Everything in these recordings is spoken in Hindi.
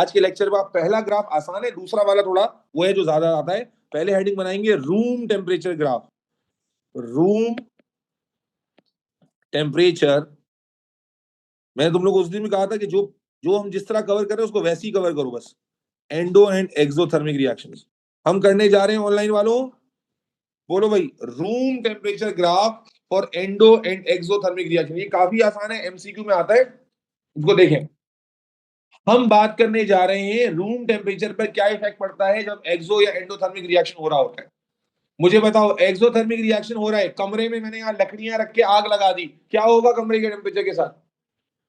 आज के लेक्चर में आप पहला ग्राफ आसान है, दूसरा वाला थोड़ा वो है जो ज्यादा आता है। पहले हेडिंग बनाएंगे room temperature graph. Room temperature, मैंने तुम लोग को उस दिन भी कहा था कि जो जो हम जिस तरह कवर कर रहे हैं उसको वैसे ही कवर करो बस। एंडो एंड एक्सोथर्मिक रिएक्शंस हम करने जा रहे हैं ऑनलाइन वालों। बोलो भाई, room temperature graph for endo and exothermic reaction. ये काफी आसान है, एमसीक्यू में आता है, इसको देखें। हम बात करने जा रहे हैं रूम टेम्परेचर पर क्या इफेक्ट पड़ता है जब एक्सो या एंडोथर्मिक रिएक्शन हो रहा होता है। मुझे बताओ, एक्सोथर्मिक रिएक्शन हो रहा है, कमरे में मैंने यहाँ लकड़ियां रख के आग लगा दी, क्या होगा कमरे के टेम्परेचर के साथ?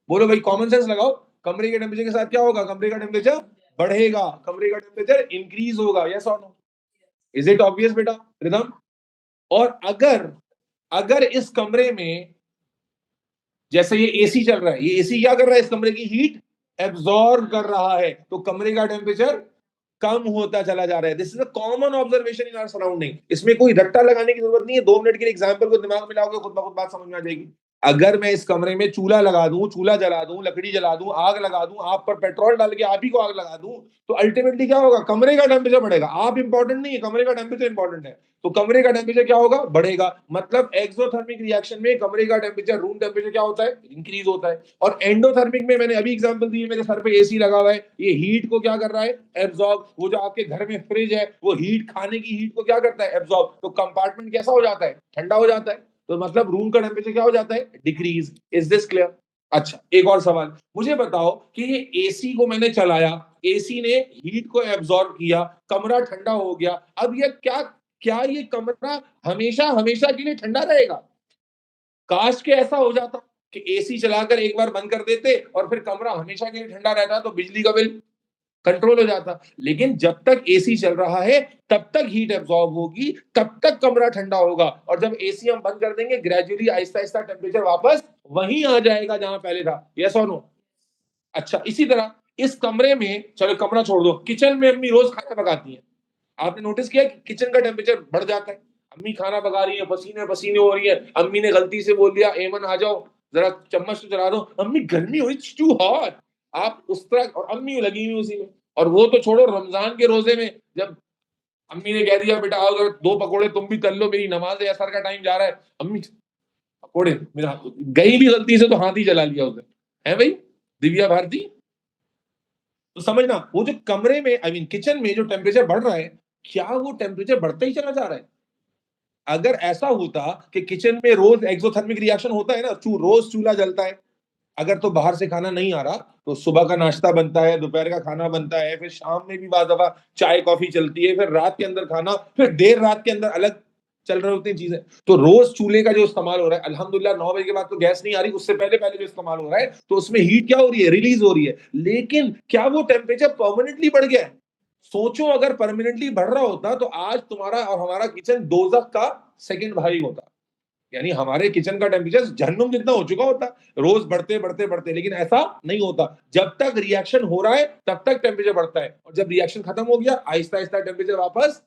बोलो भाई, कॉमन सेंस लगाओ। कमरे के टेम्परेचर के साथ क्या होगा? कमरे का टेम्परेचर बढ़ेगा, कमरे का टेम्परेचर इंक्रीज होगा। यस और नो? इज इट ऑब्वियस बेटा रिदम? और अगर अगर इस कमरे में, जैसे ये एसी चल रहा है, ये एसी क्या कर रहा है? इस कमरे की हीट एब्जॉर्ब कर रहा है, तो कमरे का टेम्परेचर कम होता चला जा रहा है। This is a common observation in our surrounding. इसमें कोई रट्टा लगाने की जरूरत नहीं है। 2 मिनट के एग्जांपल को दिमाग में लाओगे, खुद ब खुद बात समझ में आ जाएगी। अगर मैं इस कमरे में चूल्हा लगा दूं, चूल्हा जला दूं, लकड़ी जला दूं, आग लगा दूं, आप पर पेट्रोल डाल के आप ही को आग लगा दूं, तो अल्टीमेटली क्या होगा? कमरे का टेम्परेचर बढ़ेगा। आप इंपॉर्टेंट नहीं है, कमरे का टेम्परेचर इंपॉर्टेंट है। तो कमरे का टेम्परेचर क्या होगा? बढ़ेगा। मतलब एक्सोथर्मिक रिएक्शन में कमरे का टेम्परेचर, रूम टेम्परेचर क्या होता है? इंक्रीज होता है। और एंडोथर्मिक में मैंने अभी एग्जांपल दी है, मेरे सर पे एसी लगा हुआ है, ये हीट को क्या कर रहा है? एब्जॉर्ब। वो जो आपके घर में फ्रिज है, वो हीट, खाने की हीट को क्या करता है? एब्जॉर्ब। तो कंपार्टमेंट कैसा हो जाता है? ठंडा हो जाता है। तो मतलब रूम का टेम्परेचर क्या हो जाता है? डिक्रीज। Is this clear? अच्छा, एक और सवाल मुझे बताओ कि ये एसी को मैंने चलाया, एसी ने हीट को एब्जॉर्ब किया, कमरा ठंडा हो गया। अब ये क्या ये कमरा हमेशा हमेशा के लिए ठंडा रहेगा? काश के ऐसा हो जाता कि एसी चलाकर एक बार बंद कर देते और फिर कमरा हमेशा के लिए ठंडा रहता, तो बिजली का बिल कंट्रोल हो जाता। लेकिन जब तक एसी चल रहा है तब तक हीट एब्जॉर्ब होगी, तब तक कमरा ठंडा होगा। और जब एसी हम बंद कर देंगे, ग्रेजुअली आहिस्ता आहिस्ता टेम्परेचर वापस वहीं आ जाएगा जहां पहले था। यस और नो? अच्छा, इसी तरह इस कमरे में, चलो कमरा छोड़ दो, किचन में अम्मी रोज खाना पकाती है। आपने नोटिस किया कि किचन का टेम्परेचर बढ़ जाता है? अम्मी खाना पका रही है, पसीने पसीने हो रही है, अम्मी ने गलती से बोल दिया, एमन आ जाओ जरा चम्मच तो चला दो, अम्मी गर्मी हो रही, टू हॉट। आप उस तरह, और अम्मी लगी हुई उसी में। और वो तो छोड़ो, रमजान के रोजे में जब अम्मी ने कह दिया बेटा आओ जरा 2 पकोड़े तुम भी तल लो, मेरी नमाज असर का टाइम जा रहा है, अम्मी पकोड़े, मेरा गई भी गलती से तो हाथ ही जला लिया उसने। है भाई दिव्या भारती? तो समझना, वो जो कमरे में, आई मीन किचन में जो टेम्परेचर बढ़ रहा है, क्या वो टेम्परेचर बढ़ता ही चला जा रहा है? अगर ऐसा होता कि किचन में रोज एक्सोथर्मिक रिएक्शन होता है ना, रोज चूल्हा जलता है, अगर तो बाहर से खाना नहीं आ रहा तो सुबह का नाश्ता बनता है, दोपहर का खाना बनता है, फिर शाम में भी बाद दफा चाय कॉफी चलती है, फिर रात के अंदर खाना, फिर देर रात के अंदर अलग चल रही होती हैं चीजें। तो रोज चूल्हे का जो इस्तेमाल हो रहा है, अल्हम्दुलिल्लाह 9 बजे के बाद तो गैस नहीं आ रही, उससे पहले पहले जो इस्तेमाल हो रहा है, तो उसमें हीट क्या हो रही है? रिलीज हो रही है। लेकिन क्या वो टेम्परेचर परमानेंटली बढ़ गया है? सोचो, अगर परमानेंटली बढ़ रहा होता तो आज तुम्हारा और हमारा किचन दोजख का सेकंड भाई होता। यानी हमारे किचन का टेम्परेचर जहन्नुम जितना हो चुका होता, रोज बढ़ते बढ़ते बढ़ते। लेकिन ऐसा नहीं होता, जब तक रिएक्शन हो रहा है तब तक टेम्परेचर बढ़ता है, और जब रिएक्शन खत्म हो गया आहिस्ता आहिस्ता टेम्परेचर वापस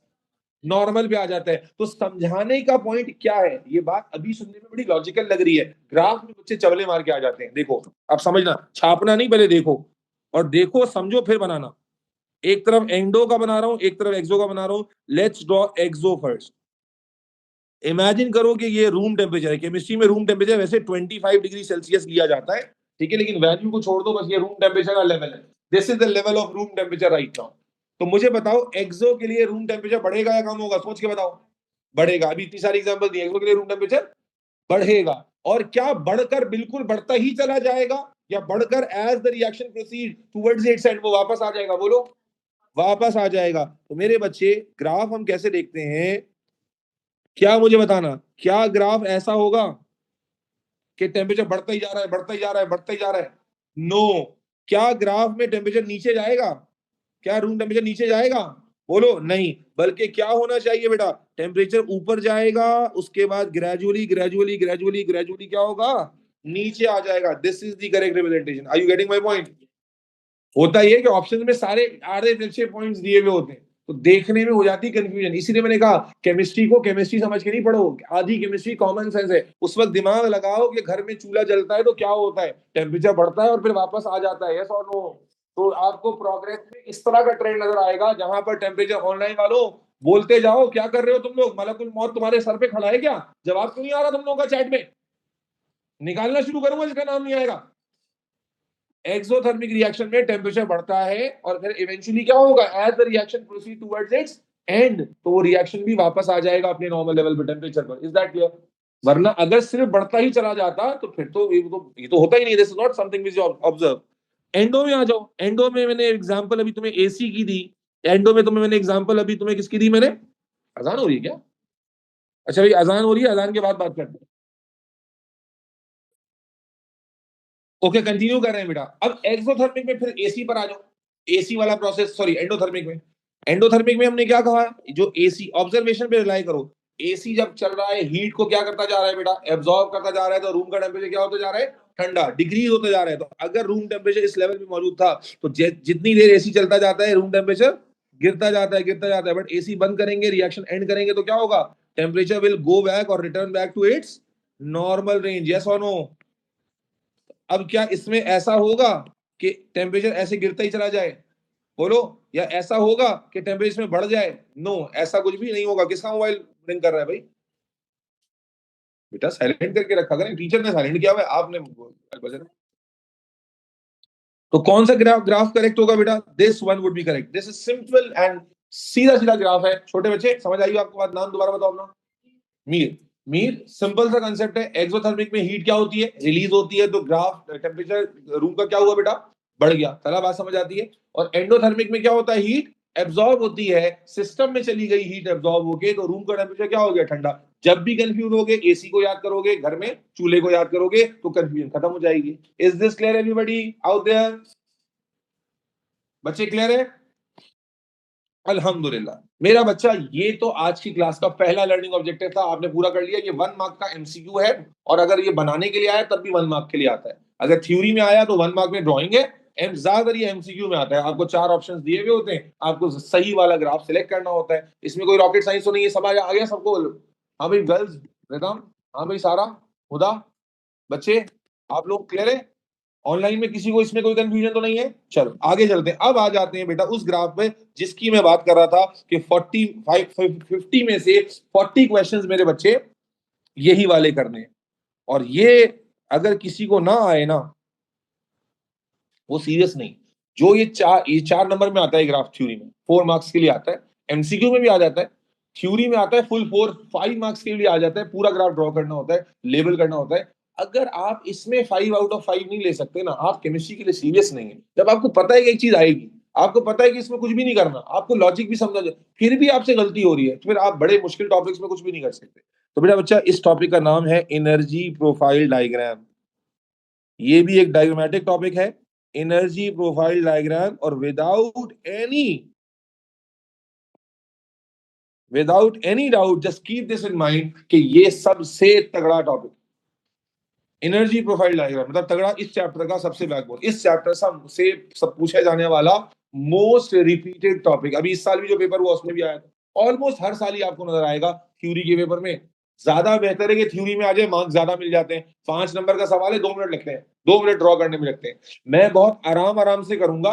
नॉर्मल पे आ जाता है। तो समझाने का पॉइंट क्या है? ये बात अभी सुनने में बड़ी लॉजिकल लग रही है, ग्राफ में बच्चे चवले मार के आ जाते हैं। देखो अब समझना, छापना नहीं, पहले देखो और देखो समझो फिर बनाना। एक तरफ एंडो का बना रहा हूं, एक तरफ एक्सो का बना रहा हूं। Let's draw exo first. Imagine करो कि ये रूम टेम्परेचर है। केमिस्ट्री में रूम टेम्परेचर वैसे 25 डिग्री सेल्सियस लिया जाता है, ठीक है, लेकिन वैल्यू को छोड़ दो, बस ये रूम टेम्परेचर का लेवल है। This is the level of room temperature right now. तो मुझे बताओ, एक्सो के लिए रूम टेम्परेचर बढ़ेगा या कम होगा? सोच के बताओ। बढ़ेगा। अभी इतनी सारी एग्जांपल दी, एक्सो के लिए रूम टेम्परेचर बढ़ेगा। और क्या बढ़कर बिल्कुल बढ़ता ही चला जाएगा, या बढ़कर as the reaction proceed towards its end वो वापस आ जाएगा? बोलो, वापस आ जाएगा। तो मेरे बच्चे, ग्राफ हम कैसे देखते हैं, क्या मुझे बताना, क्या ग्राफ ऐसा होगा कि टेम्परेचर बढ़ता ही जा रहा है, बढ़ता ही जा रहा है, बढ़ता ही जा रहा है? नो। क्या ग्राफ में टेम्परेचर नीचे जाएगा? क्या रूम टेम्परेचर नीचे जाएगा? बोलो नहीं। बल्कि क्या होना चाहिए बेटा? टेम्परेचर ऊपर जाएगा, उसके बाद ग्रेजुअली ग्रेजुअली ग्रेजुअली ग्रेजुअली क्या होगा? नीचे आ जाएगा। This is the correct representation. Are you getting my point? होता ही है कि ऑप्शन में सारे आधे तिरछे पॉइंट्स दिए हुए होते हैं, तो देखने में हो जाती है कंफ्यूजन। इसीलिए मैंने कहा केमिस्ट्री को केमिस्ट्री समझ के नहीं पढ़ो, आधी केमिस्ट्री कॉमन सेंस है। उस वक्त दिमाग लगाओ कि घर में चूल्हा जलता है तो क्या होता है? टेम्परेचर बढ़ता है और फिर वापस आ जाता है। यस और नो? तो आपको प्रोग्रेस में इस तरह का ट्रेंड नजर आएगा, जहां पर टेम्परेचर ऑनलाइन वालों बोलते जाओ क्या कर रहे हो तुम लोग, मलकुल मौत तुम्हारे सर पे खड़ा है क्या, जवाब क्यों नहीं आ रहा तुम लोगों का चैट में, निकालना शुरू करूंगा जिसका नाम नहीं आएगा। एक्सोथर्मिक रिएक्शन में टेम्परेचर बढ़ता है और फिर इवेंचुअली क्या होगा, as the reaction proceed towards its end, तो वो रिएक्शन भी वापस आ जाएगा अपने नॉर्मल लेवल पे टेम्परेचर पर। Is that clear? वरना अगर सिर्फ बढ़ता ही चला जाता तो फिर तो ये तो होता ही नहीं। This is not something which you observe. Endo में आ जाओ। एंडो में मैंने एग्जांपल अभी तुम्हें एसी की दी। एंडो में तुम्हें मैंने एग्जांपल अभी तुम्हें किसकी दी मैंने? अजान हो रही है क्या? अच्छा भाई अजान हो रही है, अजान के बाद बात करते हैं। ओके कंटिन्यू कर रहे हैं बेटा। अब एक्सोथर्मिक में फिर एसी पर आ जाओ। एसी वाला प्रोसेस, सॉरी एंडोथर्मिक में। एंडोथर्मिक में हमने क्या कहा, जो एसी ऑब्जर्वेशन पे रिलाई करो। एसी जब चल रहा है हीट को क्या करता जा रहा है बेटा, एब्जॉर्ब करता जा रहा है, तो रूम का टेम्परेचर क्या होता जा रहा है, ठंडा, डिक्रीज होते जा रहा है। तो अगर रूम टेम्परेचर इस लेवल पे मौजूद था तो जितनी देर एसी चलता जाता है रूम टेम्परेचर गिरता जाता है, गिरता जाता है। बट एसी बंद करेंगे, रिएक्शन एंड करेंगे, तो क्या होगा, टेम्परेचर विल गो बैक और return back to its normal range. Yes और नो? अब क्या इसमें ऐसा होगा कि टेम्परेचर ऐसे गिरता ही चला जाए, बोलो, या ऐसा होगा कि टेम्परेचर में बढ़ जाए? नो, ऐसा कुछ भी नहीं होगा। किसका मोबाइल रिंग कर रहा है भाई? बेटा साइलेंट करके रखा करें, टीचर ने साइलेंट किया हुआ है, आपने बजा रहा है। तो कौन सा ग्राफ करेक्ट होगा बेटा? This one would be correct. This is simple and सीधा सीधा ग्राफ है। छोटे बच्चे समझ आई आपको बात? नाम दोबारा बताओ अपना। मीर। मीर सिंपल सा कंसेप्ट है। एक्सोथर्मिक में हीट क्या होती है, रिलीज होती है, तो ग्राफ टेम्परेचर रूम का क्या हुआ बेटा, बढ़ गया। चला बात समझ आती है। और एंडोथर्मिक में क्या होता है, हीट एब्जॉर्ब होती है, सिस्टम में चली गई हीट एब्जॉर्ब होके, तो रूम का टेम्परेचर क्या हो गया, ठंडा। जब भी कंफ्यूज होगे एसी को याद करोगे, घर में चूल्हे को याद करोगे, तो कंफ्यूजन खत्म हो जाएगी। Is this clear everybody out there? बच्चे क्लियर है? अल्हम्दुलिल्लाह। मेरा बच्चा, ये तो आज की क्लास का पहला लर्निंग ऑब्जेक्टिव था, आपने पूरा कर लिया। ये 1 मार्क का एमसीक्यू है, और अगर ये बनाने के लिए आया तब भी 1 मार्क के लिए आता है। अगर थ्योरी में आया तो 1 मार्क में ड्राइंग है, ज्यादातर ये एमसीक्यू में आता है। आपको 4 ऑप्शंस दिए हुए होते हैं, आपको सही वाला ग्राफ सिलेक्ट करना होता है। इसमें कोई रॉकेट साइंस तो नहीं है, समझ आ गया सबको? हाँ भाई गर्ल्स, रिदम, हाँ भाई सारा, हुदा, बच्चे, आप लोग क्लियर है? ऑनलाइन में किसी को इसमें कोई कंफ्यूजन तो नहीं है? चलो आगे चलते हैं। अब आ जाते हैं बेटा उस ग्राफ पे जिसकी मैं बात कर रहा था कि 50 में से 40 क्वेश्चंस मेरे बच्चे यही वाले करने हैं। और ये अगर किसी को ना आए ना, वो सीरियस नहीं। जो ये 4 नंबर में आता है ग्राफ, थ्योरी में 4 मार्क्स के लिए आता है, एमसीक्यू में भी आ जाता है, थ्योरी में आता है, फुल 5 मार्क्स के लिए आ जाता है। पूरा ग्राफ ड्रॉ करना होता है, लेबल करना होता है। अगर आप इसमें 5 आउट ऑफ 5 नहीं ले सकते ना, आप केमिस्ट्री के लिए सीरियस नहीं है। जब आपको पता है कि एक चीज आएगी, आपको पता है कि इसमें कुछ भी नहीं करना, आपको लॉजिक भी समझा जाए, फिर भी आपसे गलती हो रही है, तो फिर आप बड़े मुश्किल टॉपिक्स में कुछ भी नहीं कर सकते। तो बेटा बच्चा, इस टॉपिक का नाम है एनर्जी प्रोफाइल डायग्राम। ये भी एक डायग्रामेटिक टॉपिक है, एनर्जी प्रोफाइल डायग्राम। और without any doubt just keep this in mind कि ये सबसे तगड़ा टॉपिक, एनर्जी प्रोफाइल डायग्राम मतलब तगड़ा। इस चैप्टर का सबसे बैकबोन, इस चैप्टर से सब पूछा जाने वाला मोस्ट रिपीटेड टॉपिक। अभी इस साल भी जो पेपर हुआ उसमें भी आया था। ऑलमोस्ट हर साल ही आपको नजर आएगा थ्योरी के पेपर में। ज्यादा बेहतर है कि थ्योरी में आ जाए, मार्क्स ज्यादा मिल जाते हैं। 5 नंबर का सवाल है, 2 मिनट लगते हैं, 2 मिनट ड्रॉ करने में लगते हैं। मैं बहुत आराम आराम से करूंगा,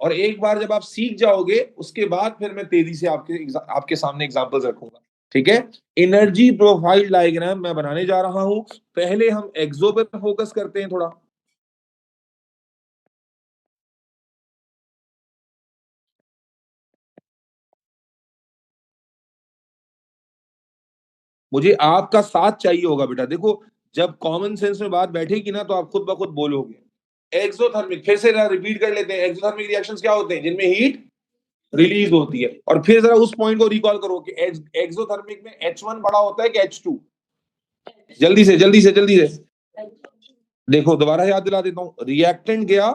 और एक बार जब आप सीख जाओगे उसके बाद फिर मैं तेजी से आपके सामने एग्जांपल्स रखूंगा। ठीक है? एनर्जी प्रोफाइल डायग्राम मैं बनाने जा रहा हूं। पहले हम एक्सो पे फोकस करते हैं थोड़ा। मुझे आपका साथ चाहिए होगा बेटा। देखो, जब कॉमन सेंस में बात बैठेगी ना, तो आप खुद ब खुद बोलोगे। एक्सोथर्मिक, फिर से रिपीट कर लेते हैं। एक्सोथर्मिक रिएक्शंस क्या होते हैं? जिनमें हीट रिलीज होती है। और फिर जरा उस पॉइंट को रिकॉल करो कि एक्सोथर्मिक में H1 बड़ा होता है कि H2? जल्दी से जल्दी से जल्दी से देखो, दोबारा याद दिला देता हूं। रिएक्टेंट गया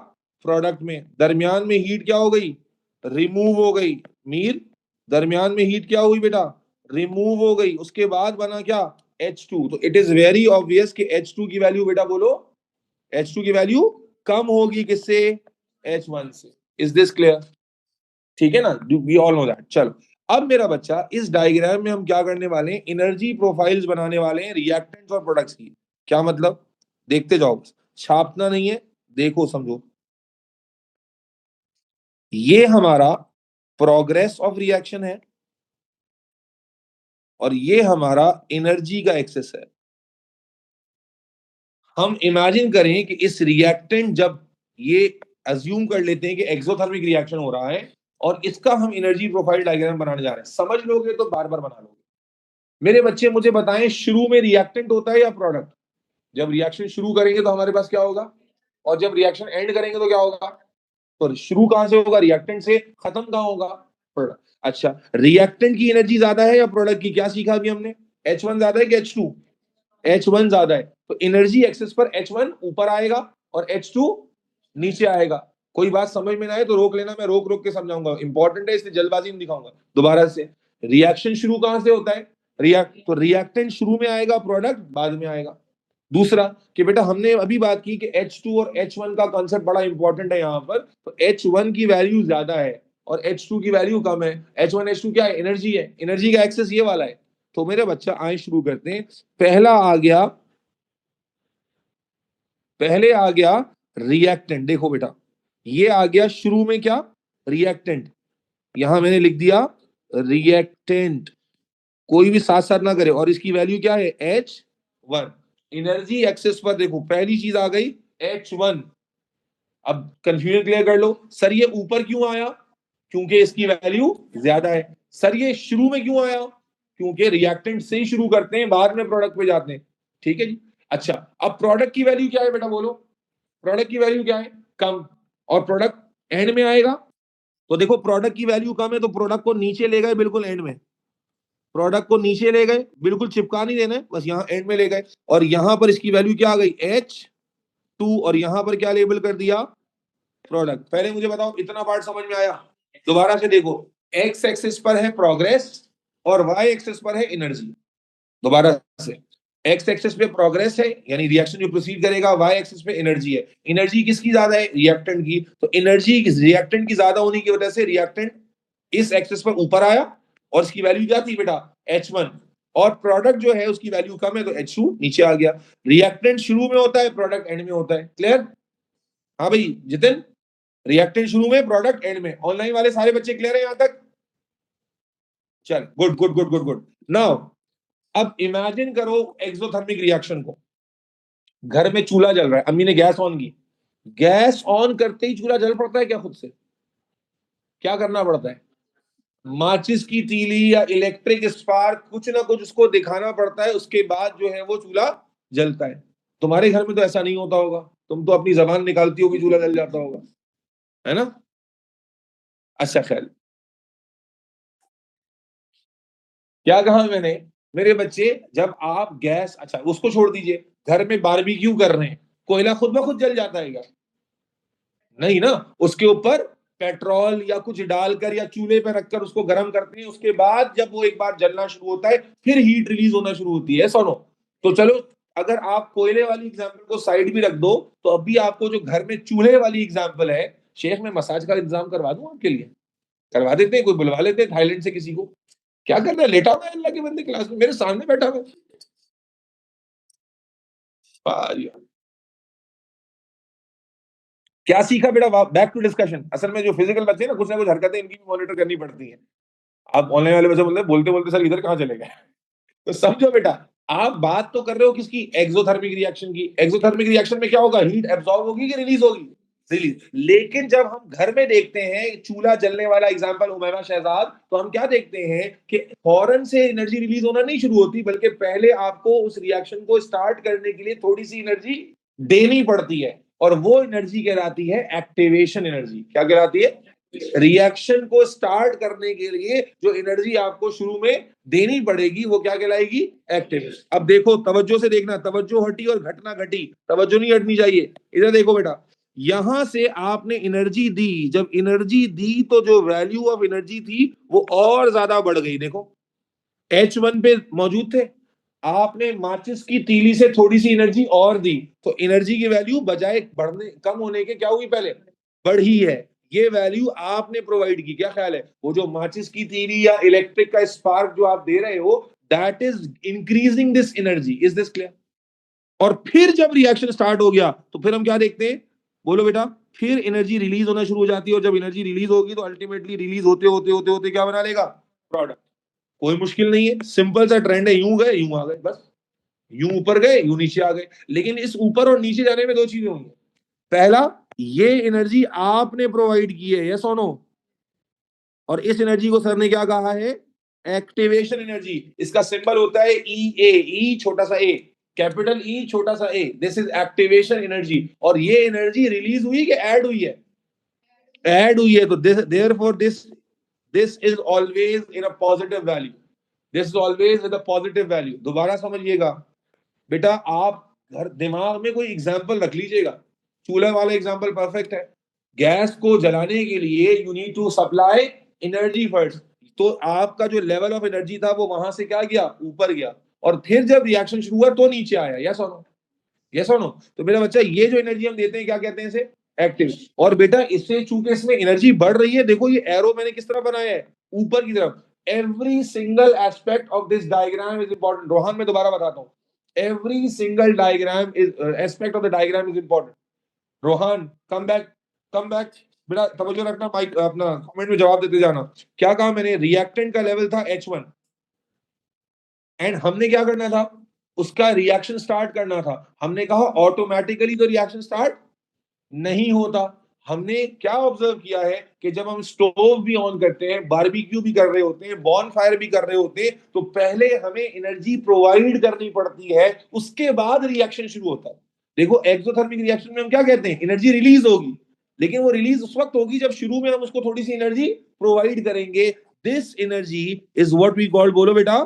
प्रोडक्ट में, दरमियान में हीट क्या हो गई, रिमूव हो गई। मीर, दरमियान में हीट क्या हुई बेटा, रिमूव हो गई। उसके बाद बना क्या, H2। तो इट इज वेरी ऑब्वियस कि H2 की वैल्यू बेटा बोलो, H2 की वैल्यू कम होगी किससे, H1 से। Is this clear? ठीक है ना, वी ऑल नो दैट। चलो, अब मेरा बच्चा, इस डायग्राम में हम क्या करने वाले हैं, एनर्जी प्रोफाइल्स बनाने वाले हैं रिएक्टेंट्स और प्रोडक्ट्स की। क्या मतलब? देखते जाओ, छापना नहीं है, देखो समझो। ये हमारा प्रोग्रेस ऑफ रिएक्शन है और ये हमारा एनर्जी का एक्सेस है। हम इमेजिन करें कि इस रिएक्टेंट, जब ये अज्यूम कर लेते हैं कि एक्सोथर्मिक रिएक्शन हो रहा है और इसका हम एनर्जी प्रोफाइल डायग्राम बनाने जा रहे हैं, समझ लोगे तो बार बार बना लोगे। मेरे बच्चे मुझे बताएं, शुरू में रिएक्टेंट होता है या प्रोडक्ट? जब रिएक्शन शुरू करेंगे तो हमारे पास क्या होगा, और जब रिएक्शन एंड करेंगे तो क्या होगा? तो शुरू कहां से होगा? रिएक्टेंट से। खत्म कहां होगा? प्रोडक्ट। अच्छा, रिएक्टेंट की एनर्जी ज्यादा है या प्रोडक्ट की? क्या सीखा अभी हमने? H1 ज्यादा है कि H2? H1 ज्यादा है, तो एनर्जी एक्सेस पर H1 ऊपर आएगा और H2 नीचे आएगा। कोई बात समझ में ना आए तो रोक लेना, मैं रोक रोक के समझाऊंगा, इंपॉर्टेंट है इसलिए जल्दबाजी में दिखाऊंगा। दोबारा से, रिएक्शन शुरू कहां से होता है? तो रिएक्टेंट शुरू में आएगा, प्रोडक्ट बाद में आएगा। दूसरा कि बेटा हमने अभी बात की कि H2 और H1 का कॉन्सेप्ट बड़ा इंपॉर्टेंट है यहाँ पर। तो H1 की वैल्यू ज्यादा है और H2 की वैल्यू कम है। H1 H2 क्या है? एनर्जी है। एनर्जी का एक्सेस ये वाला है। तो मेरे बच्चा आए शुरू करते हैं। पहला आ गया, पहले आ गया रिएक्टेंट। देखो बेटा, ये आ गया शुरू में क्या? रिएक्टेंट। यहां मैंने लिख दिया रिएक्टेंट, कोई भी साथ साथ ना करे। और इसकी वैल्यू क्या है? H1। एनर्जी एक्सेस पर देखो, पहली चीज आ गई H1। अब कंफ्यूजन क्लियर कर लो। सर ये ऊपर क्यों आया? क्योंकि इसकी वैल्यू ज्यादा है। सर ये शुरू में क्यों आया? क्योंकि रिएक्टेंट से ही शुरू करते हैं, बाद में प्रोडक्ट पे जाते हैं। ठीक है जी। अच्छा, अब प्रोडक्ट की वैल्यू क्या है बेटा, बोलो? प्रोडक्ट की वैल्यू क्या है? कम। और प्रोडक्ट एंड में आएगा। तो देखो, प्रोडक्ट की वैल्यू कम है तो प्रोडक्ट को नीचे ले गए बिल्कुल एंड में। प्रोडक्ट को नीचे ले गए, बिल्कुल चिपका नहीं देना है, बस यहाँ एंड में ले गए। और यहां पर इसकी वैल्यू क्या आ गई? H2। और यहां पर क्या लेबल कर दिया? प्रोडक्ट। पहले मुझे बताओ, इतना पार्ट समझ में आया? दोबारा से देखो, एक्स एक्सिस पर है प्रोग्रेस और वाई एक्सिस पर है एनर्जी। दोबारा से, एक्स एक्सिस पे प्रोग्रेस है यानी रिएक्शन जो प्रोसीड करेगा, वाई एक्सिस पे एनर्जी है। एनर्जी किसकी ज्यादा है? रिएक्टेंट की। तो एनर्जी रिएक्टेंट की ज्यादा होने की वजह से रिएक्टेंट इस एक्सिस पर ऊपर आया और इसकी वैल्यू क्या थी बेटा? H1। और प्रोडक्ट जो है उसकी वैल्यू कम है तो H2 नीचे आ गया। रिएक्टेंट शुरू में होता है, प्रोडक्ट एंड में होता है। क्लियर? हाँ भाई जितिन, रिएक्टेंट शुरू में, प्रोडक्ट एंड में। ऑनलाइन वाले सारे बच्चे क्लियर है यहां तक? चल, good good good good good. Now अब इमेजिन करो एक्सोथर्मिक रिएक्शन को। घर में चूल्हा जल रहा है, अम्मी ने गैस ऑन की। गैस ऑन करते ही चूल्हा जल पड़ता है क्या खुद से? क्या करना पड़ता है? माचिस की तीली या इलेक्ट्रिक स्पार्क, कुछ ना कुछ उसको दिखाना पड़ता है, उसके बाद जो है वो चूल्हा जलता है। तुम्हारे घर में तो ऐसा नहीं होता होगा, तुम तो अपनी जबान निकालती होगी, चूल्हा जल जाता होगा, है ना? अच्छा खैर, क्या कहा मैंने? मेरे बच्चे, जब आप गैस, अच्छा उसको छोड़ दीजिए, घर में बारबेक्यू कर रहे हैं, कोयला खुद ब खुद जल जाता है क्या? नहीं ना। उसके ऊपर पेट्रोल या कुछ डालकर या चूल्हे पे रखकर उसको गर्म करते हैं, उसके बाद जब वो एक बार जलना शुरू होता है फिर हीट रिलीज होना शुरू होती है। सुनो, तो चलो, अगर आप कोयले वाली एग्जांपल को साइड भी रख दो, तो अभी आपको जो घर में चूल्हे वाली एग्जांपल है, शेख मैं मसाज का इंतजाम करवा दूं आपके लिए? करवा देते हैं, कोई बुलवा लेते हैं थाईलैंड से किसी को। क्या कर रहा है? लेटा हुआ है अल्लाह के बंदे, क्लास में मेरे सामने बैठा हुआ है। क्या सीखा बेटा? Back to discussion. असल में जो फिजिकल बच्चे हैं ना कुछ हरकतें इनकी भी मॉनिटर करनी पड़ती हैं। आप ऑनलाइन वाले बच्चे बोलते हैं, बोलते बोलते सर इधर कहाँ चले गए। तो समझो बेटा, आप बात तो कर रहे हो किसकी? एक्सोथर्मिक रिएक्शन की। एक्सोथर्मिक रिएक्शन में क्या होगा? हीट एब्सॉर्ब होगी कि रिलीज होगी? रिलीज। लेकिन जब हम घर में देखते हैं चूल्हा जलने वाला एग्जांपल, उमैमा शहजाद, तो हम क्या देखते हैं कि फौरन से एनर्जी रिलीज होना नहीं शुरू होती, बल्कि पहले आपको उस रिएक्शन को स्टार्ट करने के लिए थोड़ी सी एनर्जी देनी पड़ती है। और वो एनर्जी कहलाती है एक्टिवेशन एनर्जी। क्या कहलाती है? रिएक्शन को स्टार्ट करने के लिए जो एनर्जी आपको शुरू में देनी पड़ेगी वो क्या कहलाएगी? एक्टिवेशन। अब देखो, तवज्जो से देखना, तवज्जो हटी और घटना घटी, तवज्जो नहीं हटनी चाहिए। इधर देखो बेटा, यहां से आपने एनर्जी दी, जब एनर्जी दी तो जो वैल्यू ऑफ एनर्जी थी वो और ज्यादा बढ़ गई। देखो, H1 पे मौजूद थे, आपने माचिस की तीली से थोड़ी सी एनर्जी और दी, तो एनर्जी की वैल्यू बजाय बढ़ने कम होने के क्या हुई? पहले बढ़ी है। ये वैल्यू आपने प्रोवाइड की। क्या ख्याल है? वो जो माचिस की तीली या इलेक्ट्रिक का स्पार्क जो आप दे रहे हो, that is increasing this energy. Is this clear? और फिर जब रिएक्शन स्टार्ट हो गया तो फिर हम क्या देखते हैं? बोलो बेटा। फिर एनर्जी रिलीज होना शुरू हो जाती है, और जब एनर्जी रिलीज होगी तो अल्टीमेटली रिलीज होते होते होते होते क्या बना लेगा? प्रोडक्ट। कोई मुश्किल नहीं है, सिंपल सा ट्रेंड है, यूं गए यूं आ गए, बस यूं ऊपर गए यूं नीचे आ गए। लेकिन इस ऊपर और नीचे जाने में दो चीजें होंगी। पहला, ये एनर्जी आपने प्रोवाइड की है, यस और नो, और इस एनर्जी को सर ने क्या कहा है? Activation energy. इसका सिंबल होता है ई ए, ई छोटा सा ए, कैपिटल ई छोटा सा ए, दिस इज एक्टिवेशन एनर्जी। और ये एनर्जी रिलीज हुई कि ऐड हुई है? ऐड हुई है। तो therefore this is always in a positive value, this is always with a positive value. दोबारा समझिएगा बेटा, आप घर दिमाग में कोई एग्जांपल रख लीजिएगा। चूल्हे वाला एग्जांपल परफेक्ट है। गैस को जलाने के लिए you need to supply energy first. तो आपका जो लेवल ऑफ एनर्जी था वो वहां से क्या गया? ऊपर गया, और फिर जब रिएक्शन शुरू हुआ तो नीचे आया। यस और नो? यस और नो? तो मेरा बच्चा, ये जो एनर्जी हम देते हैं क्या कहते हैं? इसे एक्टिव। और बेटा इससे चूंकि इसमें एनर्जी बढ़ रही है, देखो ये एरो मैंने किस तरह बनाया है? ऊपर की तरफ। Every single aspect of this diagram is important. Rohan, मैं दोबारा बताता हूं, every single diagram is aspect of the diagram is important. Rohan, come back, come back. बेटा तवज्जो रखना, माइक अपना कमेंट में जवाब देते जाना। क्या कहा मैंने? रिएक्टेंट का लेवल था H1, एंड हमने क्या करना था? उसका रिएक्शन स्टार्ट करना था। हमने कहा ऑटोमेटिकली तो रिएक्शन स्टार्ट नहीं होता। हमने क्या ऑब्जर्व किया है कि जब हम स्टोव भी ऑन करते हैं, बारबेक्यू भी कर रहे होते हैं, बॉन फायर भी कर रहे होते हैं, तो पहले हमें एनर्जी प्रोवाइड करनी पड़ती है, उसके बाद रिएक्शन शुरू होता है। देखो एक्सोथर्मिक रिएक्शन में हम क्या कहते हैं? एनर्जी रिलीज होगी, लेकिन वो रिलीज उस वक्त होगी जब शुरू में हम उसको थोड़ी सी एनर्जी प्रोवाइड करेंगे। This energy is what we call, बोलो बेटा,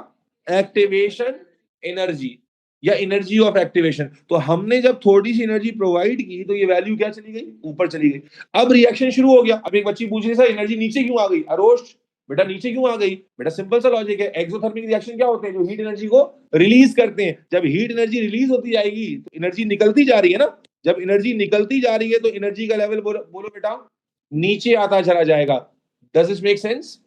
एक्टिवेशन एनर्जी या एनर्जी ऑफ एक्टिवेशन। तो हमने जब थोड़ी सी एनर्जी प्रोवाइड की तो ये वैल्यू क्या चली गई? ऊपर चली गई। अब रिएक्शन शुरू हो गया। अब एक बच्ची पूछ रही सर एनर्जी नीचे क्यों आ गई? अरोश बेटा नीचे क्यों आ गई? बेटा सिंपल सा लॉजिक है, एक्सोथर्मिक रिएक्शन क्या होते हैं? जो हीट एनर्जी को रिलीज करते हैं। जब हीट एनर्जी रिलीज होती जाएगी तो एनर्जी निकलती जा रही है ना, जब एनर्जी निकलती जा रही है तो एनर्जी का लेवल बोलो, बोलो बेटा, नीचे आता चला जाएगा। Does this make sense?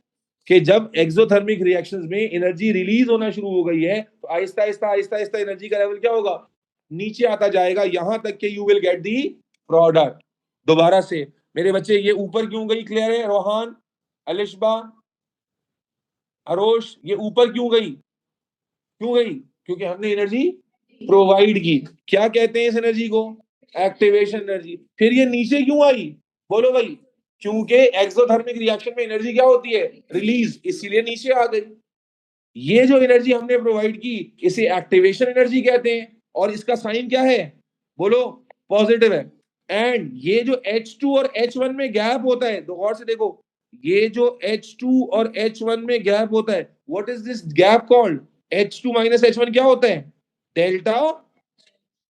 कि जब एक्सोथर्मिक रिएक्शंस में एनर्जी रिलीज होना शुरू हो गई है तो आहिस्ता आहिस्ता आहिस्ता आहिस्ता एनर्जी का लेवल क्या होगा? नीचे आता जाएगा, यहां तक कि you will get the product. दोबारा से मेरे बच्चे, ये ऊपर क्यों गई? क्लियर है? रोहान, अलिशबा, अरोश, ये ऊपर क्यों गई? क्यों गई? क्योंकि हमने एनर्जी प्रोवाइड की। क्या कहते हैं इस एनर्जी को? Activation energy. फिर ये नीचे क्यों आई? बोलो भाई। क्योंकि एक्सोथर्मिक रिएक्शन में एनर्जी क्या होती है? रिलीज, इसीलिए नीचे आ गई। ये जो एनर्जी हमने प्रोवाइड की इसे एक्टिवेशन एनर्जी कहते हैं, और इसका साइन क्या है? बोलो, पॉजिटिव है। एंड ये जो H2 और H1 में गैप होता है, तो गौर से देखो, ये जो H2 और H1 में गैप होता है, what is this gap called? H2 minus H1 क्या होता है? डेल्टा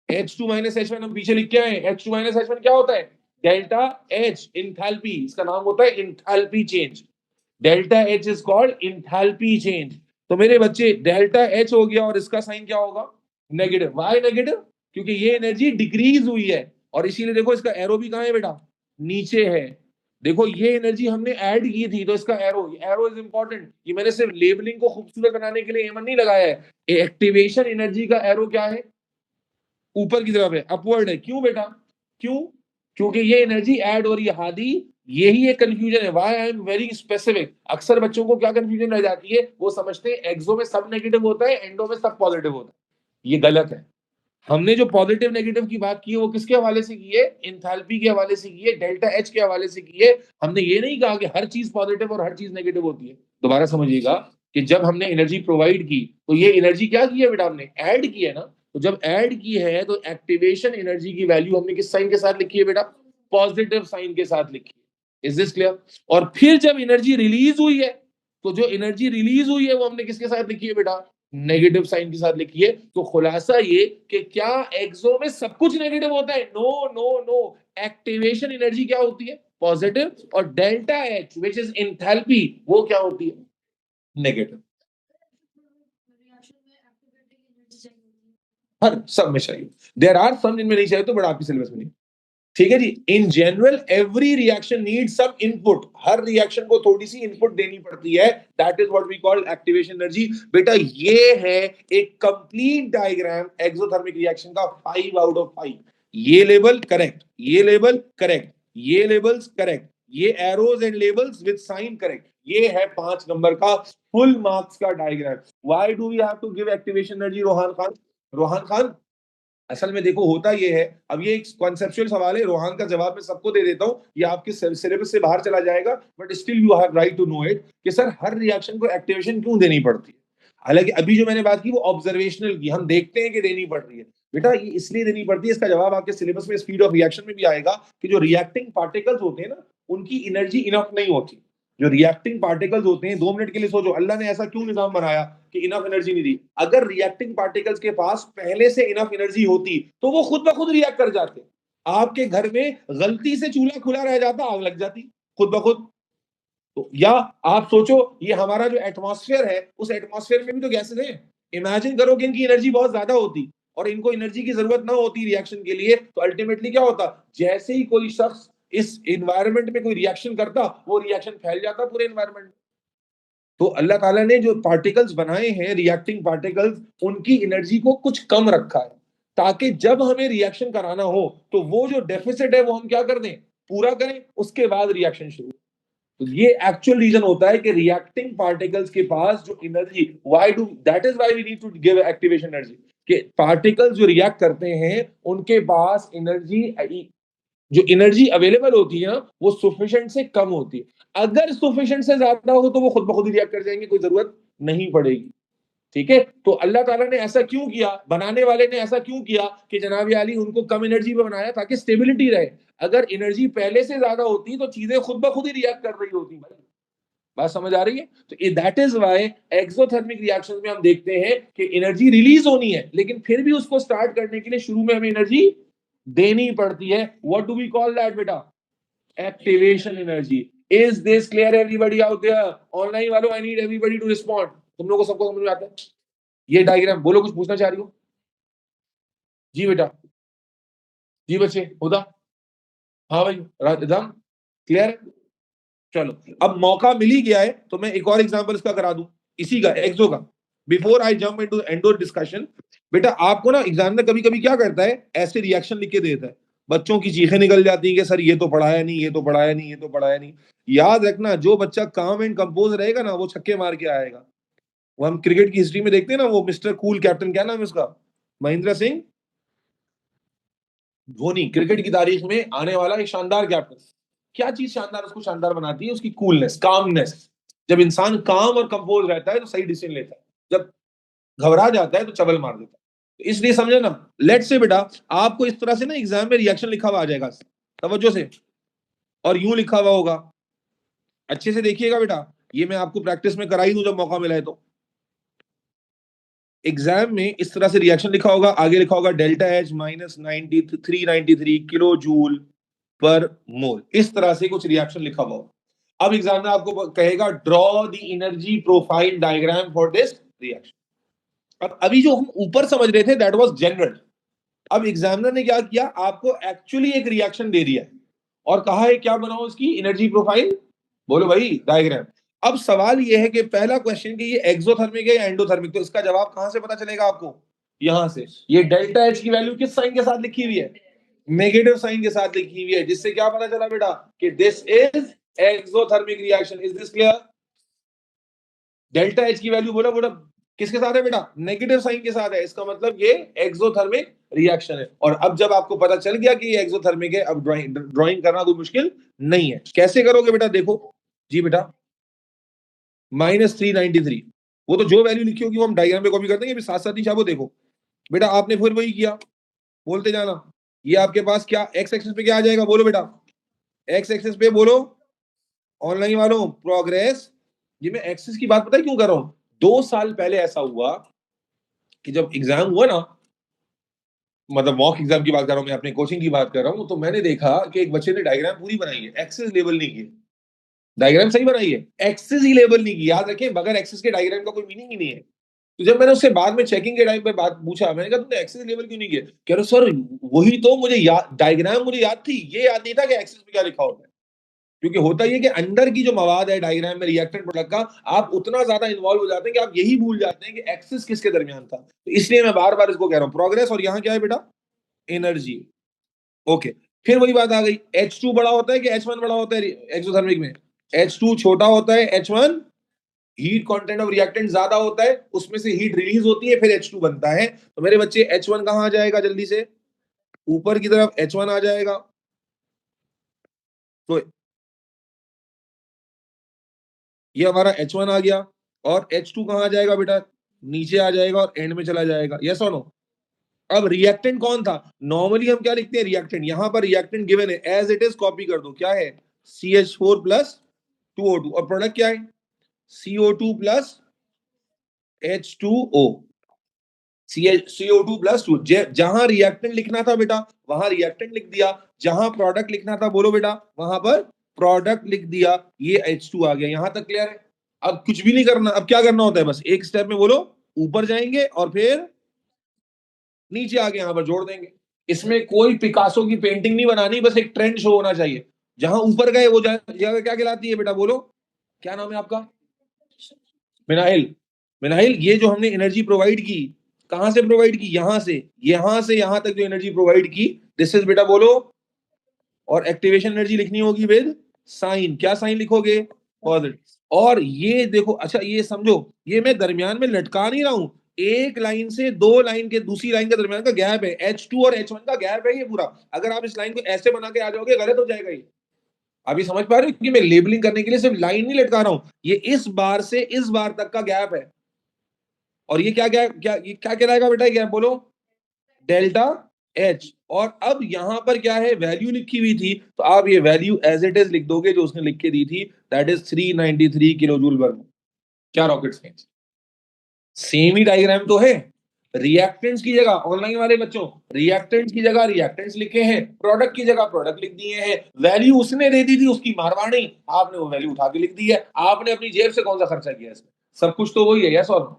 H2 माइनस H1 हम पीछे लिख के आए। H2 माइनस H1 क्या होता है? डेल्टा H, इंथैल्पी, इसका नाम होता है enthalpy change. Delta H is called enthalpy change. तो मेरे बच्चे डेल्टा एच हो गया और इसका साइन क्या होगा? नेगेटिव। Why negative? क्योंकि ये एनर्जी डिक्रीज हुई है, और इसीलिए देखो इसका एरो भी कहां है बेटा? नीचे है। देखो ये एनर्जी हमने ऐड की थी तो इसका एरो, एरो इज इंपॉर्टेंट। ये मैंने सिर्फ लेबलिंग को खूबसूरत बनाने के लिए एमन नहीं लगाया है। एक्टिवेशन एनर्जी का एरो क्या है? ऊपर की तरफ है, अपवर्ड है। क्यों बेटा? क्यों? क्योंकि ये एनर्जी ऐड हो रही है। हादी, यही एक कंफ्यूजन है। Why I am very specific. अक्सर बच्चों को क्या कंफ्यूजन रह जाती है, वो समझते हैं एक्सो में सब नेगेटिव होता है, एंडो में सब पॉजिटिव होता है। ये गलत है। हमने जो पॉजिटिव नेगेटिव की बात की है वो किसके हवाले से की है? इंथैल्पी के हवाले से की है, डेल्टा एच के हवाले से की है। हमने ये नहीं कहा कि हर चीज पॉजिटिव और हर चीज नेगेटिव होती है। दोबारा समझिएगा कि जब हमने एनर्जी प्रोवाइड की तो ये एनर्जी क्या की है बेटा? हमने ऐड की है ना। तो जब ऐड की है तो एक्टिवेशन एनर्जी की वैल्यू हमने किस साइन के साथ लिखी है बेटा? पॉजिटिव साइन के साथ लिखी है। Is this clear? और फिर जब एनर्जी रिलीज हुई है तो जो एनर्जी रिलीज हुई है वो हमने किसके साथ लिखी है बेटा? नेगेटिव साइन के साथ लिखिए। तो खुलासा ये कि क्या एक्सो में सब कुछ नेगेटिव होता है? No no no. Activation energy क्या होती है? पॉजिटिव। और delta H which is enthalpy, वो क्या होती है? नेगेटिव। हर सब में चाहिए, देयर आर सम जिनमें नहीं चाहिए, तो बड़ा आपकी सिलेबस में नहीं। ठीक है जी। In general every reaction need some input. हर रिएक्शन को थोड़ी सी इनपुट देनी पड़ती है। That is what we call activation energy. बेटा ये है एक कंप्लीट डायग्राम एक्सोथर्मिक रिएक्शन का, 5 आउट ऑफ 5। ये लेवल करेक्ट, ये लेवल करेक्ट। ये लेबल्स करेक्ट, ये arrows and labels with sign correct. ये है 5 नंबर का फुल मार्क्स का diagram. Why do we have to give activation energy Rohan Khan? Rohan Khan, असल में देखो होता ये है, अब ये एक कॉन्सेप्चुअल सवाल है, रोहान का जवाब मैं सबको दे देता हूं, ये आपके सिलेबस से बाहर चला जाएगा, but still you have right to know it कि सर हर रिएक्शन को एक्टिवेशन क्यों देनी पड़ती है। हालांकि अभी जो मैंने बात की वो ऑब्जर्वेशनल की, हम देखते हैं कि देनी पड़ रही है। बेटा ये इसलिए देनी पड़ती है, इसका जवाब आपके सिलेबस में स्पीड ऑफ रिएक्शन में भी आएगा कि जो रिएक्टिंग पार्टिकल्स होते हैं ना, उनकी एनर्जी इनफ नहीं होती। जो रिएक्टिंग पार्टिकल्स होते हैं, 2 मिनट के लिए सोचो, अल्लाह ने ऐसा क्यों निजाम बनाया कि इनफ एनर्जी नहीं दी? अगर रिएक्टिंग पार्टिकल्स के पास पहले से इनफ एनर्जी होती तो वो खुद ब खुद रिएक्ट कर जाते। आपके घर में गलती से चूल्हा खुला रह जाता, आग लग जाती खुद ब खुद। तो या आप सोचो, ये हमारा जो एटमॉस्फेयर है, उस एटमॉस्फेयर में भी तो गैसेस हैं। इमेजिन करो कि इनकी एनर्जी बहुत ज्यादा होती और इनको एनर्जी की जरूरत ना होती रिएक्शन के लिए, तो अल्टीमेटली क्या होता? जैसे ही कोई शख्स इस एनवायरनमेंट में कोई रिएक्शन करता, वो रिएक्शन फैल जाता पूरे एनवायरनमेंट में। तो अल्लाह ताला ने जो पार्टिकल्स बनाए हैं, रिएक्टिंग पार्टिकल्स, उनकी एनर्जी को कुछ कम रखा है, ताकि जब हमें रिएक्शन कराना हो तो वो जो डेफिसिट है वो हम क्या कर दें, पूरा करें, उसके बाद रिएक्शन शुरू। तो ये एक्चुअल रीजन होता है कि रिएक्टिंग पार्टिकल्स के पास जो energy, why do, that is why we need to give activation energy, कि पार्टिकल्स जो रिएक्ट करते हैं उनके पास एनर्जी, जो एनर्जी अवेलेबल होती है ना, वो सफिशिएंट से कम होती है। अगर सफिशिएंट से ज्यादा हो तो वो खुद ब खुद रिएक्ट कर जाएंगे, कोई जरूरत नहीं पड़ेगी। ठीक है, तो अल्लाह ताला ने ऐसा क्यों किया, बनाने वाले ने ऐसा क्यों किया कि जनाब आली उनको कम एनर्जी पे बनाया, ताकि स्टेबिलिटी रहे। अगर एनर्जी पहले से ज्यादा होती तो चीजें खुद ब खुद ही रिएक्ट कर रही होती भाई। बात समझ आ रही है? तो that is why exothermic reactions में हम देखते हैं कि एनर्जी रिलीज होनी है, लेकिन फिर भी उसको स्टार्ट करने के लिए शुरू में हमें एनर्जी देनी पड़ती है। What do we call that बेटा? Activation energy. Is this clear everybody out there? Online वालों, I need everybody to respond. तुम लोगों को सबको समझ में आता है ये डायग्राम? बोलो, कुछ पूछना चाह रही हो? जी बेटा, जी बच्चे, होदा, हाँ भाई, एकदम क्लियर है। चलो, अब मौका मिल ही गया है तो मैं एक और एग्जांपल इसका करा दूं, इसी का एक्सो का, before I jump into endo discussion. बेटा आपको ना एग्जामिनर कभी कभी क्या करता है, ऐसे रिएक्शन लिख के देता है, बच्चों की चीखें निकल जाती हैं कि सर ये तो पढ़ाया नहीं, ये तो पढ़ाया नहीं, ये तो पढ़ाया नहीं। याद रखना, जो बच्चा काम एंड कंपोज रहेगा ना, वो छक्के मार के आएगा। वो हम क्रिकेट की हिस्ट्री में देखते हैं ना, वो मिस्टर कूल कैप्टन, क्या नाम है उसका, महेंद्र सिंह धोनी, क्रिकेट की तारीख में आने वाला एक शानदार कैप्टन। क्या चीज शानदार उसको शानदार बनाती है? उसकी कूलनेस, कामनेस। जब इंसान काम और कंपोज रहता है तो सही डिसीजन लेता है, जब घबरा जाता है तो चबल मार देता है। तो इसलिए समझे ना, लेट से बेटा आपको इस तरह से ना एग्जाम में रिएक्शन लिखा हुआ आ जाएगा, तवज्जो से, और यूं लिखा हुआ होगा, अच्छे से देखिएगा बेटा, ये मैं आपको प्रैक्टिस में कराई दूं जब मौका मिला है तो। एग्जाम में इस तरह से रिएक्शन लिखा होगा, आगे लिखा होगा delta H minus 393 kilo joule per mole, इस तरह से कुछ रिएक्शन लिखा हुआ। अब एग्जाम में आपको कहेगा draw the energy profile diagram for this reaction. अब अभी जो हम ऊपर समझ रहे थे दैट वाज जनरल। अब एग्जामिनर ने क्या किया, आपको एक्चुअली एक रिएक्शन दे दिया है और कहा है क्या बनाओ इसकी एनर्जी प्रोफाइल, बोलो भाई डायग्राम। अब सवाल यह है कि पहला क्वेश्चन कि ये एक्सोथर्मिक है या एंडोथर्मिक, तो इसका जवाब कहां से पता चलेगा आपको? यहां से। ये डेल्टा एच की वैल्यू किस साइन के साथ लिखी हुई है? नेगेटिव साइन के साथ लिखी हुई है, जिससे क्या पता चला बेटा कि this is exothermic reaction. Is this clear? Delta H की वैल्यू बोला बोला किसके साथ है बेटा? नेगेटिव साइन के साथ है, इसका मतलब ये एक्सोथर्मिक रिएक्शन है। और अब जब आपको पता चल गया कि ये एक्सोथर्मिक है, अब ड्राइंग करना कोई मुश्किल नहीं है। कैसे करोगे बेटा? देखो जी बेटा, -393, वो तो जो वैल्यू लिखी होगी वो हम डायग्राम पे कॉपी कर देंगे, साथ साथ ही चाहो देखो बेटा, आपने फिर वही किया, बोलते जाना। ये आपके पास क्या एक्स एक्सिस पे क्या आ जाएगा, बोलो बेटा? एक्स एक्सिस पे बोलो ऑनलाइन वालों, प्रोग्रेस। ये मैं एक्सिस की बात पता है क्यों कर रहा हूं? 2 साल पहले ऐसा हुआ कि जब एग्जाम हुआ ना, मतलब मॉक एग्जाम की बात कर रहा हूं मैं, अपने कोचिंग की बात कर रहा हूं, तो मैंने देखा कि एक बच्चे ने डायग्राम पूरी बनाई है, एक्सिस लेबल नहीं की। डायग्राम सही बनाई है, एक्सिस ही लेबल नहीं की। याद रखें, बगैर एक्सिस के डायग्राम का कोई मीनिंग ही नहीं है। तो जब मैंने उससे बाद में चेकिंग के टाइम पे बात पूछा, मैंने कहा तुमने एक्सिस लेबल क्यों नहीं किया? कह रहे सर वही तो मुझे याद, डायग्राम मुझे याद थी, ये याद नहीं था कि एक्सिस में क्या लिखा होता है। क्योंकि होता ये कि अंदर की जो मवाद है डायग्राम में रिएक्टेंट प्रोडक्ट का, आप उतना ज्यादा इन्वॉल्व हो जाते हैं कि आप यही भूल जाते हैं कि एक्सिस किसके दरमियान था। तो इसलिए मैं बार बार इसको कह रहा हूं प्रोग्रेस, और यहाँ क्या है बेटा? एनर्जी। ओके, फिर वही बात आ गई, H2 बड़ा होता है कि H1 बड़ा होता है एक्सोथर्मिक में? H2 छोटा होता है, H1 heat content of reactant ज्यादा होता है, उसमें से हीट रिलीज होती है, फिर H2 बनता है। तो मेरे बच्चे H1 कहां आ जाएगा जल्दी से? ऊपर की तरफ H1 आ जाएगा। तो ये हमारा H1 आ गया, और H2 कहां आ जाएगा बेटा? नीचे आ जाएगा और एंड में चला जाएगा। यस और नो? अब रिएक्टेंट कौन था? नॉर्मली हम क्या लिखते हैं रिएक्टेंट, यहां पर रिएक्टेंट गिवन है, एज इट इज कॉपी कर दो। क्या है? CH4 प्लस 2O2, और प्रोडक्ट क्या है? CO2 plus H2O। CO2 plus 2, जहां रिएक्टेंट लिखना था बेटा वहां रिएक्टेंट लिख दिया, जहां प्रोडक्ट लिखना था बोलो बेटा वहां पर प्रोडक्ट लिख दिया। ये H2 आ गया। यहां तक क्लियर है? अब कुछ भी नहीं करना, अब क्या करना होता है, बस एक स्टेप में बोलो, ऊपर जाएंगे और फिर नीचे आके यहां पर जोड़ देंगे। इसमें कोई पिकासो की पेंटिंग नहीं बनानी, बस एक ट्रेंड शो होना चाहिए। जहां ऊपर गए वो जगह क्या कहलाती है बेटा? बोलो, क्या नाम है आपका? मिनाइल। मिनाइल, ये जो हमने एनर्जी प्रोवाइड की, कहां से प्रोवाइड की? यहां से यहां तक जो एनर्जी प्रोवाइड की, दिस इज बेटा बोलो। और एक्टिवेशन एनर्जी लिखनी होगी विद साइन। क्या साइन लिखोगे? पॉजिटिव। और ये देखो, अच्छा ये समझो, ये मैं दरमियान में लटका नहीं रहा हूं, एक लाइन से दो लाइन के दूसरी लाइन के दरमियान का गैप है, H2 और H1 का गैप है ये पूरा। अगर आप इस लाइन को ऐसे बना के आ जाओगे गलत हो जाएगा ये। अभी समझ पा रहे हो कि मैं लेबलिंग करने के लिए सिर्फ लाइन नहीं लटका रहा हूं, ये इस बार से इस बार तक का गैप है। और ये क्या क्या क्या ये क्या कहलाएगा बेटा? गैप बोलो, डेल्टा H। और अब यहां पर क्या है? वैल्यू लिखी हुई थी, तो आप ये वैल्यू एज इट इज लिख दोगे जो उसने लिख के दी थी, दैट इज 393 किलो जूल वर्ग। क्या रॉकेट साइंस? सेम ही डायग्राम तो है। रिएक्टेंट्स की जगह, ऑनलाइन वाले बच्चों, रिएक्टेंट्स की जगह रिएक्टेंट्स लिखे हैं, प्रोडक्ट की जगह प्रोडक्ट लिख दिए हैं। वैल्यू उसने दे दी थी, उसकी मारवाड़ी, आपने वो वैल्यू उठा के लिख दी है। आपने अपनी जेब से कौन सा खर्चा किया इसमें? सब कुछ तो वही है। यस और नो?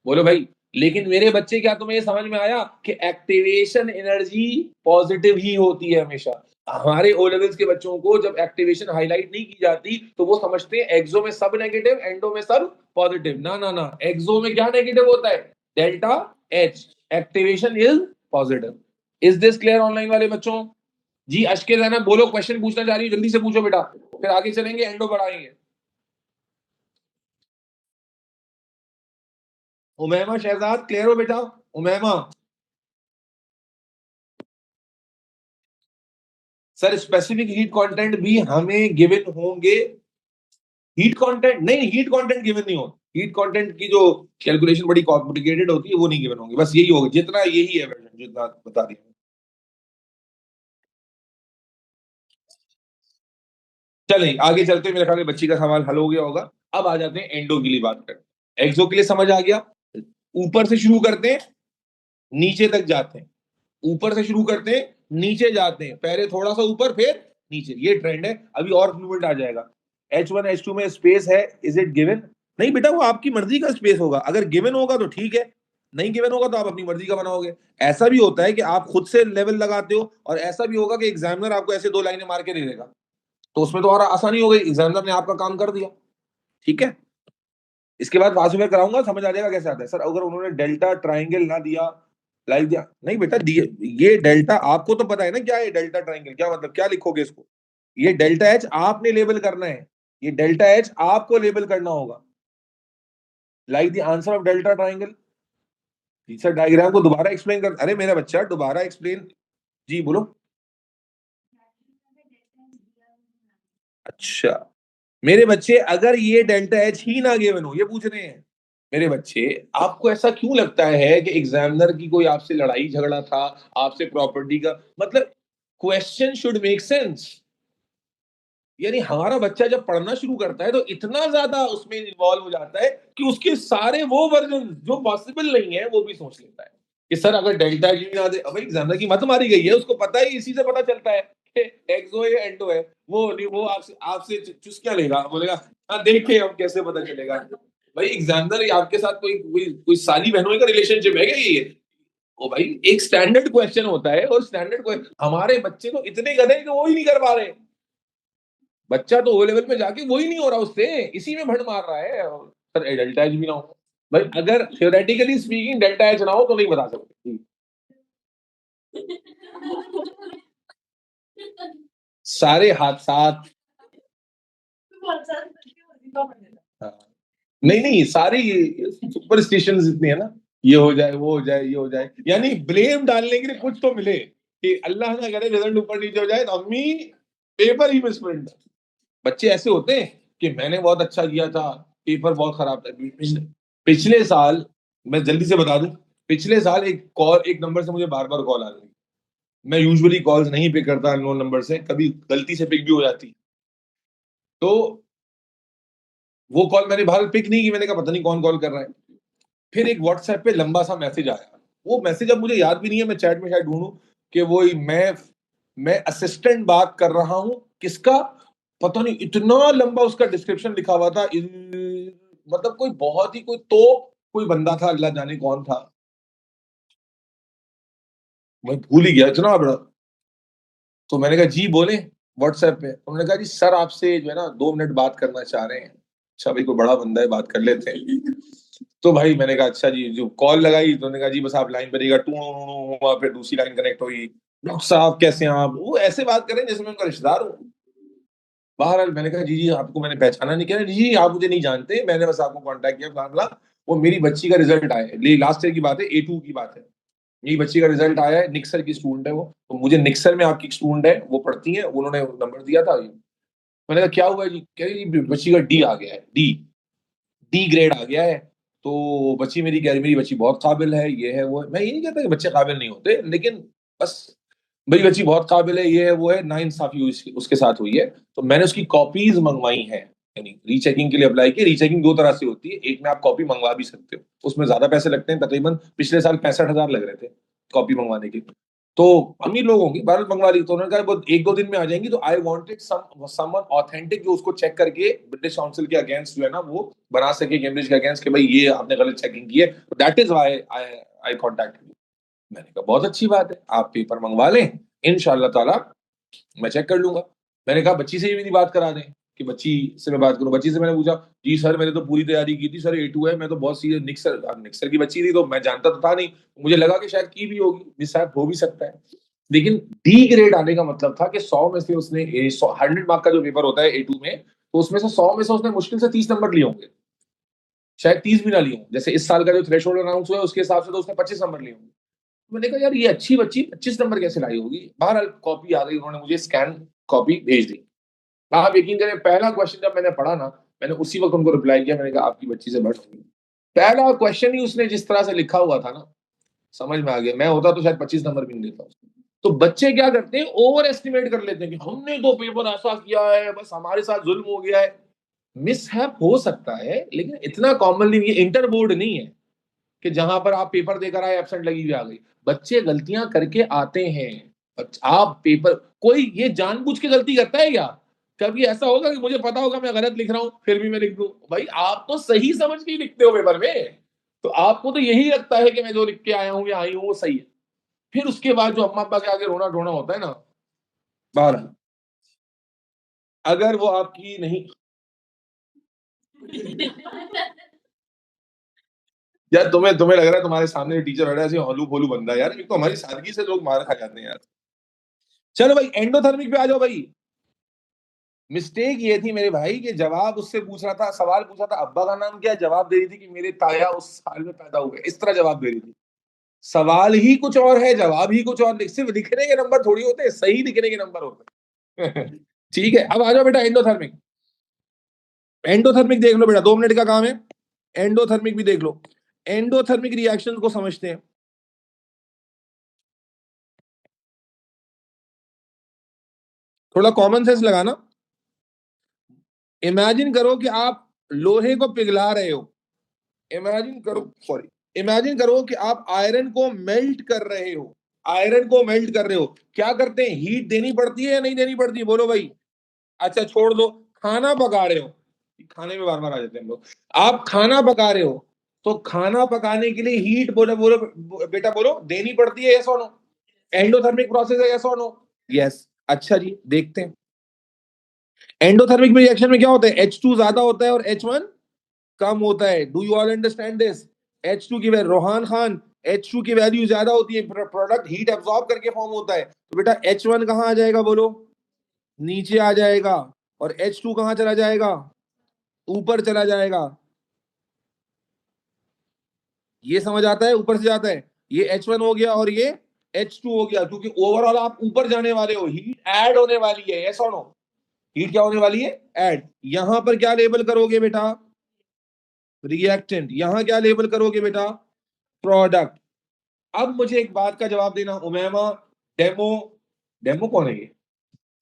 बोलो भाई। लेकिन मेरे बच्चे, क्या तुम्हें ये समझ में आया कि एक्टिवेशन एनर्जी पॉजिटिव ही होती है हमेशा? हमारे ओ लेवल्स के बच्चों को जब एक्टिवेशन हाईलाइट नहीं की जाती तो वो समझते हैं एक्सो में सब नेगेटिव, एंडो में सब पॉजिटिव। ना ना ना, एक्सो में क्या नेगेटिव होता है? Delta H। Activation is positive. Is this clear online वाले बच्चों? जी अशके जैनब बोलो, क्वेश्चन पूछना चाह रही हूँ, जल्दी से पूछो बेटा, फिर आगे चलेंगे, एंडो बढ़ाएंगे। उमैमा शहजाद क्लियर हो बेटा? Umaima sir, specific heat content भी हमें गिवन होंगे। हीट कंटेंट नहीं, हीट कंटेंट गिवन नहीं होगा। हीट कंटेंट की जो कैलकुलेशन बड़ी कॉम्प्लिकेटेड होती है वो नहीं गिवन होगी, बस यही होगा, जितना यही है जितना बता दिया। चलें आगे चलते हैं, मेरे ख्याल में बच्ची का सवाल हल हो गया होगा। अब आ जाते हैं एंडो के लिए बात करते हैं। एक्सो के लिए समझ आ गया। ऊपर से शुरू करते हैं, नीचे तक जाते हैं। ऊपर से शुरू करते हैं, नीचे जाते हैं, पहले थोड़ा सा ऊपर फिर नीचे, ये ट्रेंड है। अभी और मूवमेंट आ जाएगा। H1 H2 में स्पेस है, इज इट गिवन? नहीं बेटा, वो आपकी मर्जी का स्पेस होगा। अगर गिवन होगा तो ठीक है, नहीं गिवन होगा तो आप अपनी मर्जी का बनाओगे। ऐसा भी होता है कि आप खुद से लेवल लगाते हो, और ऐसा भी होगा कि एग्जामिनर आपको ऐसे दो लाइनें मार के दे देगा, तो उसमें तो और आसानी हो गई, एग्जामिनर ने आपका काम कर दिया। ठीक है, इसके बाद वासुदेव कराऊंगा, समझ आ जाएगा कैसे आता है। सर अगर उन्होंने डेल्टा ट्राइंगल ना दिया, लाइक दिया, नहीं बेटा दिए, ये डेल्टा आपको तो पता है ना क्या है डेल्टा ट्राइंगल, क्या मतलब, क्या लिखोगे इसको? ये डेल्टा H आपने लेबल करना है, ये डेल्टा H आपको लेबल करना होगा, like the answer of delta triangle. Sir diagram को दोबारा एक्सप्लेन कर, अरे मेरा बच्चा दोबारा एक्सप्लेन। जी बोलो। अच्छा, मेरे बच्चे अगर ये डेल्टा H ही ना गिवन हो, ये पूछ रहे हैं मेरे बच्चे, आपको ऐसा क्यों लगता है कि एग्जामिनर की कोई आपसे लड़ाई झगड़ा था, आपसे प्रॉपर्टी का मतलब? Question should make sense. यानी हमारा बच्चा जब पढ़ना शुरू करता है तो इतना ज्यादा उसमें इन्वॉल्व हो जाता है कि उसके सारे वो वर्जन जो पॉसिबल नहीं है वो भी सोच लेता है कि सर अगर डेल्टा जी ना दे, अब एग्जामिनर की मत मारी गई है, उसको पता ही, इसी से पता चलता है कि एक्सो है एंडो है। वो नहीं, वो आपसे आपसे चुस्कियां लेगा, बोलेगा हाँ देखे हम कैसे पता चलेगा। भाई एग्जामिनर आपके साथ कोई साली बहनों का रिलेशनशिप है क्या ये? ओ भाई, एक स्टैंडर्ड क्वेश्चन होता है, और स्टैंडर्ड क्वेश्चन हमारे बच्चे तो इतने गधे कि वो ही नहीं कर पा रहे। बच्चा तो ओ लेवल पे जाके वो ही नहीं हो रहा, उससे इसी में भड़ मार रहा है। सर डेल्टा एच भी ना हो, भाई अगर थियोरेटिकली स्पीकिंग डेल्टा एच ना हो तो नहीं बता सकते। सारे हादसात, नहीं नहीं सारे सुपरस्टिशन इतने है ना, ये हो जाए वो हो जाए ये हो जाए, यानी ब्लेम डालने के लिए कुछ तो मिले कि अल्लाह ना करे रिजल्ट ऊपर नीचे हो जाए तो अम्मी पेपर ही मिसप्रिंट। बच्चे ऐसे होते हैं कि मैंने बहुत अच्छा किया था, पेपर बहुत खराब था। पिछले साल, मैं जल्दी से बता दूं, पिछले साल एक नंबर से मुझे बार बार कॉल आ रही। मैं यूजुअली कॉल्स नहीं पिक करता अननोन नंबर से, कभी गलती से पिक भी हो जाती, तो वो कॉल मैंने बाहर पिक नहीं की। मैंने कहा पता नहीं कौन कॉल कर रहा है। फिर एक व्हाट्सएप पे लंबा सा मैसेज आया, वो मैसेज अब मुझे याद भी नहीं है, मैं चैट में शायद ढूंढूं कि वो ही मैं असिस्टेंट बात कर रहा हूं किसका, पता नहीं, इतना लंबा उसका डिस्क्रिप्शन लिखा हुआ था। मतलब कोई बहुत ही कोई बंदा था, अल्लाह जाने कौन था, मैं भूल ही गया, इतना बड़ा। तो मैंने कहा जी बोले व्हाट्सएप पे। उन्होंने कहा जी सर आपसे जो है ना 2 मिनट बात करना चाह रहे हैं। अच्छा भाई कोई बड़ा बंदा है, बात कर लेते हैं। तो भाई मैंने कहा अच्छा जी, जो कॉल लगाई तो उन्होंने कहा जी बस आप लाइन पर रहिएगा, टू हुआ, फिर दूसरी लाइन कनेक्ट हुई। डॉक्टर साहब कैसे हैं आप, वो ऐसे बात कर रहे हैं जैसे मैं उनका रिश्तेदार हूँ। बहरहाल मैंने कहा जी जी आपको मैंने पहचाना नहीं, कह रहे जी आप मुझे नहीं जानते, मैंने बस आपको कांटेक्ट किया मामला, वो मेरी बच्ची का रिजल्ट आया है, लास्ट ईयर की बात है, A2 की बात है, मेरी बच्ची का रिजल्ट आया है, निक्सर की स्टूडेंट है वो, तो मुझे निक्सर में आपकी स्टूडेंट है वो पढ़ती है, उन्होंने नंबर दिया था। मैंने कहा क्या हुआ जी, कह रही जी बच्ची का डी आ गया है, डी डी ग्रेड आ गया है। तो बच्ची मेरी कह रही मेरी बच्ची बहुत काबिल है, ये है वो है। मैं ये नहीं कहता कि बच्चे काबिल नहीं होते, लेकिन बस मेरी बच्ची बहुत काबिल है, ये है वो है, नाइंसाफी उसके साथ हुई है। तो मैंने उसकी कॉपीज मंगवाई हैं, यानी रीचेकिंग के लिए अप्लाई की। रीचेकिंग 2 तरह से होती है, एक में आप कॉपी मंगवा भी सकते हो, उसमें ज्यादा पैसे लगते हैं, तकरीबन पिछले साल 65,000 लग रहे थे कॉपी मंगवाने के। तो अमीर लोग होंगे, भारत मंगवा ली, तो उन्होंने कहा वो 1-2 दिन में आ जाएंगी। तो आई वांटेड समवन ऑथेंटिक जो उसको चेक करके ब्रिटिश काउंसिल के अगेंस्ट जो है ना वो बना सके, कैम्ब्रिज के अगेंस्ट, कि भाई ये आपने गलत चेकिंग की है। That is why I eye contact you. मैंने कहा बहुत अच्छी बात है, आप पेपर मंगवा लें, इंशाल्लाह ताला मैं चेक कर लूंगा। मैंने कहा बच्ची से ही मेरी बात करा दें, कि बच्ची से मैं बात करूं। बच्ची से मैंने पूछा जी सर मैंने तो पूरी तैयारी की थी सर, A2 है, मैं तो बहुत सीरियस, निक्सर निक्सर की बच्ची थी तो मैं जानता तो था नहीं, मुझे लगा कि शायद की भी होगी, मिसहैप हो भी सकता है। लेकिन डी ग्रेड आने का मतलब था कि 100 में से उसने 100 मार्क का जो पेपर होता है A2 में, तो उसमें से 100 में से उसने मुश्किल से 30 नंबर लिए होंगे, शायद 30 भी ना लिए हों। जैसे इस साल का जो थ्रेशोल्ड अनाउंस हुआ है उसके हिसाब से तो उसने 25 नंबर लिए होंगे। मैंने कहा यार ये अच्छी बच्ची 25 नंबर कैसे लाई होगी। बहरहाल कॉपी आ गई, उन्होंने मुझे स्कैन कॉपी भेज दी। आप यकीन करें पहला क्वेश्चन जब मैंने पढ़ा ना, मैंने उसी वक्त उनको रिप्लाई किया, मैंने कहा आपकी बच्ची से बात होगी। पहला क्वेश्चन ही उसने जिस तरह से लिखा हुआ था ना, समझ में आ गया। मैं होता तो शायद 25 नंबर भी नहीं देता। तो बच्चे क्या करते हैं, ओवर एस्टिमेट कर लेते हैं कि हमने तो पेपर ऐसा किया है, बस हमारे साथ जुल्म हो गया है। मिसहैप हो सकता है, लेकिन इतना कॉमनली ये इंटर बोर्ड नहीं है कि जहां पर आप पेपर देकर आए एब्सेंट लगी हुई आ गई। बच्चे गलतियां करके आते हैं। आप पेपर, कोई ये जानबूझ के गलती करता है क्या? कभी ऐसा होगा कि मुझे पता होगा मैं गलत लिख रहा हूं फिर भी मैं लिख दूं? भाई आप तो सही समझ के ही लिखते हो पेपर में, तो आपको तो यही लगता है कि मैं जो लिख के आया हूं या आई हूं वो सही है। फिर उसके बाद जो अम्मा अब्बा के आगे रोना ढोना होता है ना, बहरहाल अगर वो आपकी नहीं, यार तुम्हें तुम्हें लग रहा है तुम्हारे सामने टीचर बैठा है ऐसे हलू बोलू बंदा है। यार एक तो हमारी सादगी से लोग मार खा जाते हैं यार। चलो भाई एंडोथर्मिक पे आ जाओ भाई। मिस्टेक ये थी मेरे भाई कि जवाब उससे पूछ रहा था, सवाल पूछा था अब्बा का नाम क्या है, जवाब दे रही थी कि मेरे ताया उस साल में पैदा हुए, इस तरह जवाब दे रही थी। सवाल ही कुछ और है, जवाब ही कुछ और, सिर्फ लिखने के नंबर थोड़ी होते हैं, सही लिखने के नंबर होते हैं। ठीक है, अब आ जाओ बेटा एंडोथर्मिक। एंडोथर्मिक देख लो बेटा, 2 मिनट का काम है, एंडोथर्मिक भी देख लो। एंडोथर्मिक रिएक्शन को समझते हैं। थोड़ा कॉमन सेंस लगाना। इमेजिन करो कि आप लोहे को पिघला रहे हो, इमेजिन करो, सॉरी, इमेजिन करो कि आप आयरन को मेल्ट कर रहे हो, आयरन को मेल्ट कर रहे हो। क्या करते हैं, हीट देनी पड़ती है या नहीं देनी पड़ती है, बोलो भाई। अच्छा छोड़ दो, खाना पका रहे हो, खाने में बार बार आ जाते हैं हम लोग। आप खाना पका रहे हो, तो खाना पकाने के लिए हीट, बोलो बोलो बेटा बोलो, देनी पड़ती है, यस और नो? एंडोथर्मिक प्रोसेस है, यस और नो? यस। अच्छा जी देखते हैं, एंडोथर्मिक रिएक्शन में क्या होता है, H2 ज्यादा होता है और H1 कम होता है। Do you all understand this? H2 की वैल्यू, रोहान खान H2 की वैल्यू ज्यादा होती है, प्रोडक्ट हीट एब्जॉर्ब करके फॉर्म होता है, तो बेटा H1 कहां आ जाएगा बोलो, नीचे आ जाएगा, और H2 कहां चला जाएगा, ऊपर चला जाएगा। ये समझ आता है, ऊपर से जाता है, ये H1 हो गया और ये H2 हो गया, क्योंकि ओवरऑल आप ऊपर जाने वाले हो, हीट ऐड होने वाली है, यस और नो, हीट क्या होने वाली है, ऐड। यहां पर क्या लेबल करोगे बेटा, रिएक्टेंट, यहां क्या लेबल करोगे बेटा, प्रोडक्ट। अब मुझे एक बात का जवाब देना, उमैमा, डेमो, डेमो कौन है ये,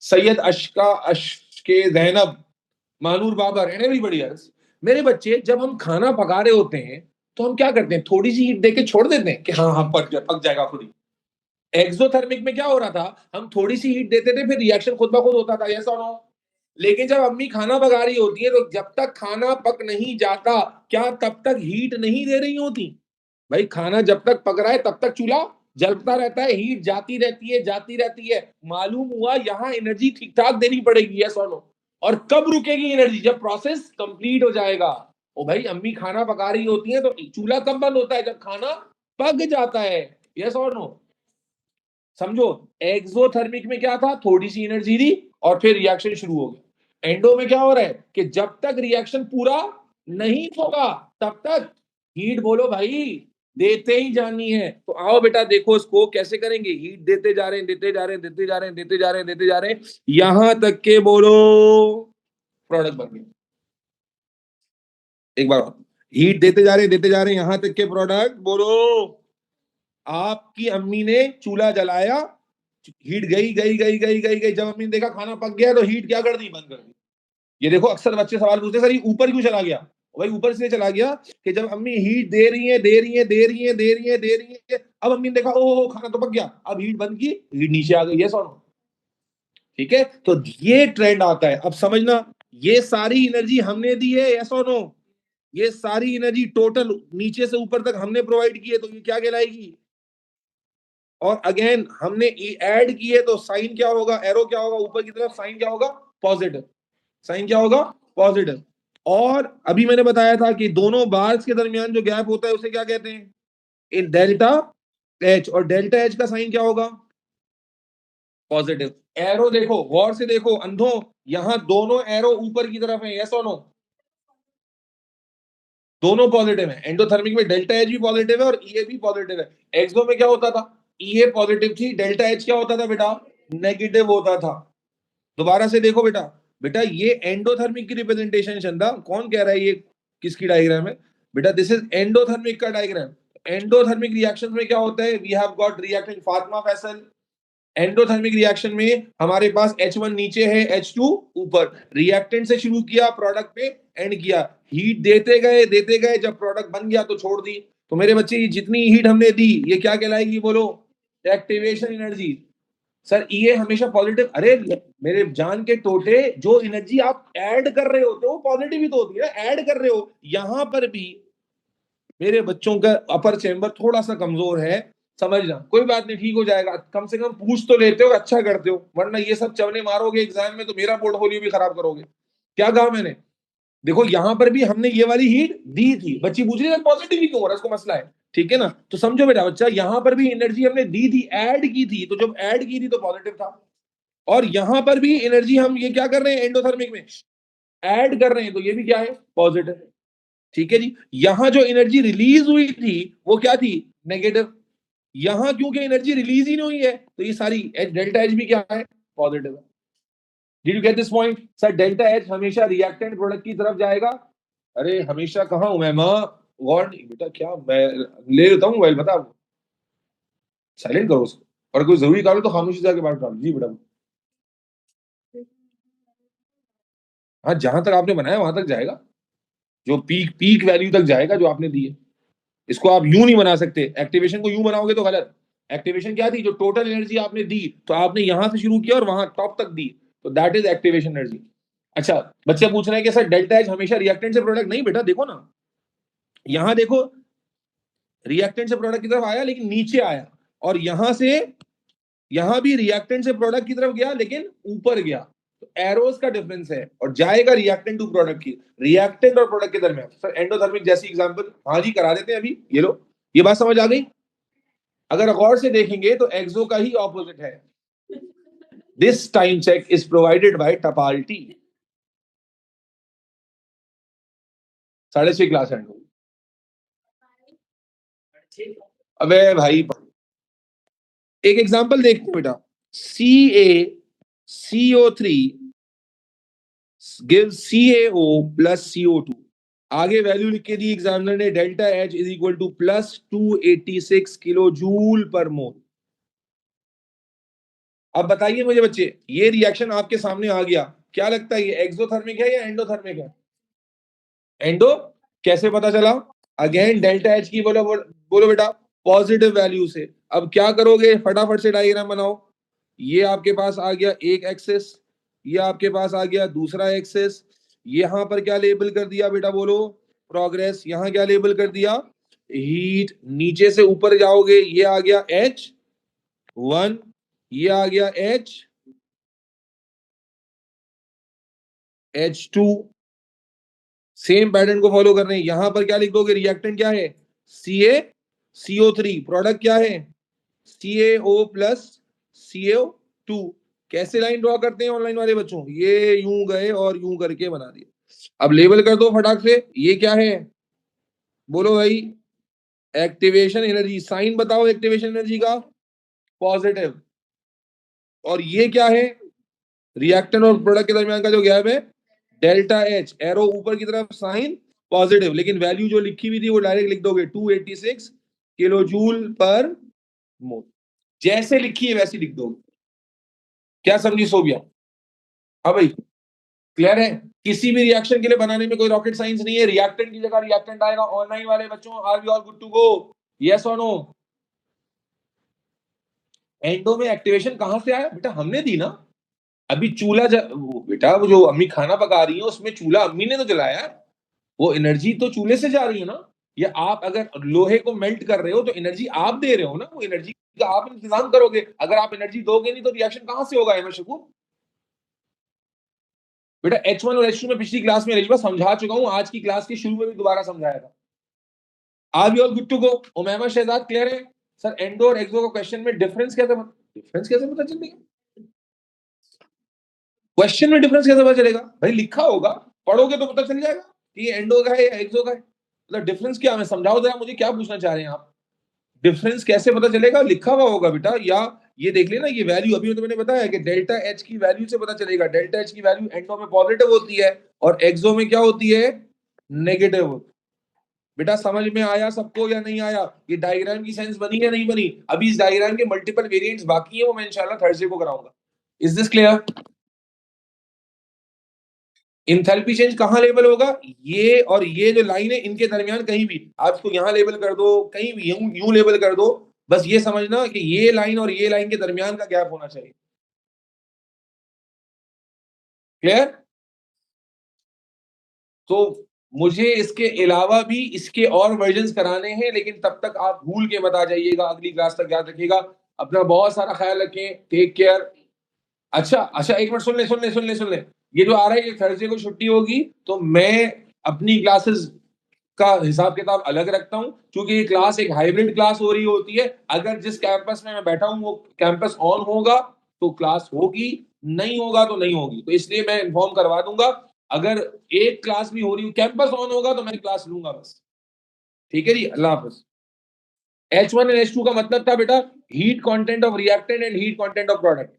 Syed अशका, अशके, Zainab, Manur Babar and everybody else. मेरे बच्चे, जब हम खाना पका रहे होते हैं तो हम क्या करते हैं, थोड़ी सी हीट देके छोड़ देते हैं कि हाँ हाँ पक जाएगा खुद ही। एक्सोथर्मिक में क्या हो रहा था, हम थोड़ी सी हीट देते थे, फिर रिएक्शन खुद ब खुद होता था, यस और नो। लेकिन जब अम्मी खाना पका रही होती है तो जब तक खाना पक नहीं जाता, क्या तब तक हीट नहीं दे रही होती, भाई खाना जब तक पक रहा है तब तक चूल्हा जलता रहता है, हीट जाती रहती है, जाती रहती है। मालूम हुआ यहाँ एनर्जी ठीक ठाक देनी पड़ेगी, यस और नो। और कब रुकेगी एनर्जी, जब प्रोसेस कंप्लीट हो जाएगा। ओ भाई अम्मी खाना पका रही होती है तो चूल्हा कब बंद होता है, जब खाना पक जाता है, यस और नो। समझो, एक्सोथर्मिक में क्या था, थोड़ी सी एनर्जी दी और फिर रिएक्शन शुरू हो गया। एंडो में क्या हो रहा है कि जब तक रिएक्शन पूरा नहीं होगा तब तक हीट बोलो भाई देते ही जानी है। तो आओ बेटा देखो इसको कैसे करेंगे, हीट देते जा रहे हैं, देते जा रहे हैं, देते जा रहे हैं, देते जा रहे हैं, देते जा रहे हैं, यहां तक के बोलो प्रोडक्ट बन गया। एक बार हीट देते जा रहे हैं, देते जा रहे हैं, यहां तक के प्रोडक्ट बोलो। आपकी अम्मी ने चूल्हा जलाया, हीट गई गई गई गई गई गई, जब अम्मी ने देखा खाना पक गया तो हीट क्या कर दी, बंद कर दी। ये देखो अक्सर बच्चे सवाल पूछते हैं, सर ये ऊपर क्यों चला गया, भाई ऊपर इसलिए चला गया कि जब अम्मी हीट दे रही है, दे रही है, दे रही है, दे रही है, दे रही है, अब अम्मी ने देखा ओ खाना तो पक गया, अब हीट बंद की, हीट नीचे आ गई, यस और नो। ठीक है, तो ये ट्रेंड आता है। अब समझना, ये सारी एनर्जी हमने दी है, यस और नो, ये सारी एनर्जी टोटल नीचे से ऊपर तक हमने प्रोवाइड की है, तो ये क्या कहलाएगी। और अगेन हमने ऐड की है तो साइन क्या होगा, एरो क्या होगा ऊपर की तरफ, साइन क्या होगा, पॉजिटिव, साइन क्या होगा, पॉजिटिव। और अभी मैंने बताया था कि दोनों बार्स के दरमियान जो गैप होता है उसे क्या कहते हैं, इन डेल्टा एच, और डेल्टा एच का साइन क्या होगा, पॉजिटिव। एरो देखो, गौर से देखो अंधो, यहां दोनों एरो ऊपर की तरफ है, यस और नो, दोनों पॉजिटिव है। एंडोथर्मिक में डेल्टा एच भी पॉजिटिव है और ईए भी पॉजिटिव है। एक्सो में क्या होता था, ईए पॉजिटिव थी, डेल्टा एच क्या होता था बेटा, नेगेटिव होता था। दोबारा से देखो बेटा, बेटा ये एंडोथर्मिक की रिप्रेजेंटेशन, चंदा कौन कह रहा है ये किसकी डायग्राम है, बेटा दिस इज एंडोथर्मिक का डायग्राम। एंडोथर्मिक रिएक्शन में क्या होता है, we have got reactant Fatima Faisal. Endothermic reaction में हमारे पास H1 नीचे है, H2 ऊपर, रिएक्टेंट से शुरू किया, प्रोडक्ट पे एंड किया, हीट देते गए, जब प्रोडक्ट बन गया तो छोड़ दी। तो मेरे बच्चे ये जितनी हीट हमने दी ये क्या कहलाएगी बोलो, एक्टिवेशन एनर्जी। सर ये हमेशा पॉजिटिव, अरे मेरे जान के टोटे, जो एनर्जी आप ऐड कर रहे होते हो पॉजिटिव ही तो होती है, ऐड कर रहे हो। यहां पर भी मेरे बच्चों का अपर चेंबर थोड़ा सा कमजोर है, समझना, कोई बात नहीं, ठीक हो जाएगा, कम से कम पूछ तो लेते हो, अच्छा करते हो, वरना ये सब चवने मारोगे एग्जाम में तो मेरा पोर्टफोलियो भी खराब करोगे। क्या कहा मैंने, देखो यहां पर भी हमने ये वाली हीट दी थी, बच्ची पूछ रही है पॉजिटिव ही क्यों हो रहा है, इसको मसला है, ठीक है ना। तो समझो बेटा बच्चा, यहां पर भी एनर्जी हमने दी थी, ऐड की थी, तो जब ऐड की थी तो पॉजिटिव था। और यहां पर भी एनर्जी हम ये क्या कर रहे हैं, एंडोथर्मिक में ऐड कर रहे हैं, तो ये भी क्या है, पॉजिटिव। ठीक है जी, यहां जो एनर्जी रिलीज हुई थी वो क्या थी, नेगेटिव। यहां क्योंकि एनर्जी रिलीज ही नहीं हुई है तो ये सारी डेल्टा एच भी क्या है, पॉजिटिव है। Did you get this point, sir delta H हमेशा रिएक्टेंट प्रोडक्ट की तरफ जाएगा। अरे हमेशा कहां हूं मैं मां, गौर नहीं बेटा, क्या मैं ले लेता हूं मोबाइल, बता, साइलेंट करो उसको, और कोई जरूरी काम है तो खामोशी से आके बात डालो जी बेटा। हाँ जहां तक आपने बनाया वहां तक जाएगा, जो पीक पीक वैल्यू तक जाएगा जो आपने दी है। इसको आप यूं नहीं बना सकते, एक्टिवेशन को यूं बनाओगे तो गलत। एक्टिवेशन क्या थी, जो टोटल एनर्जी आपने दी, तो आपने यहां से शुरू किया और वहां टॉप तक दी, तो दैट इज एक्टिवेशन एनर्जी। अच्छा, बच्चे पूछ रहे हैं कि सर डेल्टा एच हमेशा रिएक्टेंट से प्रोडक्ट, नहीं बेटा देखो ना, यहां देखो रिएक्टेंट से प्रोडक्ट की तरफ आया लेकिन नीचे आया, और यहां से यहां भी रिएक्टेंट से प्रोडक्ट की तरफ गया लेकिन ऊपर गया, तो एरोस का डिफरेंस है, और जाएगा रिएक्टेंट टू प्रोडक्ट की, रिएक्टेंट और प्रोडक्ट के दरमियान। सर एंडोथर्मिक जैसी एग्जांपल, हाँ जी करा देते हैं अभी, ये लो, ये बात समझ आ गई। अगर गौर से देखेंगे तो एक्सो का ही ऑपोजिट है। This time check is provided by टपाल्टी। 6:30 क्लास एंड हो। अबे भाई एक एग्जांपल देखते बेटा, CaCO3 gives CaO plus CO2। आगे वैल्यू लिख के दी एग्जामिनर ने, delta H is equal to +286 kilo joule per mole. अब बताइए मुझे बच्चे, ये रिएक्शन आपके सामने आ गया, क्या लगता है ये एक्सोथर्मिक है या एंडोथर्मिक है? एंडो। कैसे पता चला? अगेन डेल्टा H की बोलो बोलो बेटा, पॉजिटिव वैल्यू से। अब क्या करोगे, फटाफट से डायग्राम बनाओ। ये आपके पास आ गया एक एक्सेस, ये आपके पास आ गया दूसरा एक्सेस। यहां पर क्या लेबल कर दिया बेटा, बोलो प्रोग्रेस। यहां क्या लेबल कर दिया, हीट। नीचे से ऊपर जाओगे, ये आ गया H1, ये आ गया H2। सेम पैटर्न को फॉलो कर रहे हैं। यहां पर क्या लिख दोगे, रिएक्टेंट क्या है, CaCO3। प्रोडक्ट क्या है, CaO प्लस CO2। कैसे लाइन ड्रॉ करते हैं ऑनलाइन वाले बच्चों, ये यूं गए और यूं करके बना दिया। अब लेबल कर दो फटाक से, ये क्या है बोलो भाई, एक्टिवेशन एनर्जी। साइन बताओ एक्टिवेशन एनर्जी का, पॉजिटिव। और ये क्या है, रिएक्टेंट और प्रोडक्ट के दरमियान का जो गैप है, डेल्टा H। एरो ऊपर की तरफ, साइन पॉजिटिव, लेकिन वैल्यू जो लिखी हुई थी वो डायरेक्ट लिख दोगे, 286 किलो जूल पर मोल। जैसे लिखी है वैसे लिख दोगे। क्या समझी सोबिया? हाँ भाई, क्लियर है? किसी भी रिएक्शन के लिए बनाने में कोई रॉकेट साइंस नहीं है। रिएक्टेंट की जगह रिएक्टेंट आएगा। ऑनलाइन वाले बच्चों, are we all good to go, yes और नो? एंडो में एक्टिवेशन कहां से आया बेटा, हमने दी ना। अभी चूल्हा बेटा वो जो अम्मी खाना पका रही है उसमें चूल्हा अम्मी ने तो जलाया है, वो एनर्जी तो चूल्हे से जा रही है ना। या आप अगर लोहे को मेल्ट कर रहे हो तो एनर्जी आप दे रहे हो ना, वो एनर्जी का आप इंतजाम करोगे। अगर आप एनर्जी दोगे नहीं तो रिएक्शन कहां से होगा एमएस शकूर? बेटा H1 और H2 में पिछली क्लास में रेशमा समझा चुका हूं, आज की क्लास के शुरू में भी दोबारा समझाया था। Are we all good to go? Umaima Shahzad clear है? सर एंडो और एक्सो का क्वेश्चन में डिफरेंस कैसे पता चलेगा? क्वेश्चन में डिफरेंस कैसे पता चलेगा भाई, लिखा होगा, पढ़ोगे तो पता चल जाएगा कि ये एंडो का है या एक्सो का है। मतलब डिफरेंस क्या है, समझाओ जरा मुझे, क्या पूछना चाह रहे हैं आप? डिफरेंस कैसे पता चलेगा, लिखा हुआ होगा बेटा। या ये देख लेना, ये वैल्यू अभी तो मैंने बताया कि डेल्टा H की वैल्यू से पता चलेगा। डेल्टा H की वैल्यू एंडो में पॉजिटिव होती है और एक्सो में क्या होती है, नेगेटिव होती है। बेटा समझ में आया सबको या नहीं आया? ये डायग्राम की सेंस बनी या नहीं बनी? अभी इस डायग्राम के मल्टीपल वेरिएंट्स बाकी है, वो मैं इंशाल्लाह थर्सडे को कराऊंगा। Is this clear? Enthalpy change कहां लेबल होगा, ये और ये जो लाइन है इनके दरमियान कहीं भी। आप इसको यहां लेबल कर दो, कहीं भी यूं लेबल कर दो, बस ये समझना कि ये लाइन और ये लाइन के दरमियान का गैप होना चाहिए। क्लियर? तो मुझे इसके अलावा भी इसके और वर्जन कराने हैं, लेकिन तब तक आप भूल के मत आ जाइएगा। अगली क्लास तक याद रखिएगा। अपना बहुत सारा ख्याल रखें, टेक केयर। अच्छा अच्छा, एक मिनट सुन ले। ये जो आ रहा है, ये थर्सडे को छुट्टी होगी, तो मैं अपनी क्लासेस का हिसाब किताब अलग रखता हूं, क्योंकि ये क्लास एक हाइब्रिड क्लास हो रही होती है। अगर जिस कैंपस में मैं बैठा हूं वो कैंपस ऑन होगा तो क्लास होगी, नहीं होगा तो नहीं होगी। तो इसलिए मैं इन्फॉर्म करवा दूंगा। अगर एक क्लास भी हो रही, कैंपस ऑन होगा तो मैं क्लास लूंगा बस। ठीक है जी, अल्लाह हाफिज। H1 एंड H2 का मतलब था बेटा heat content of reactant and heat content of product.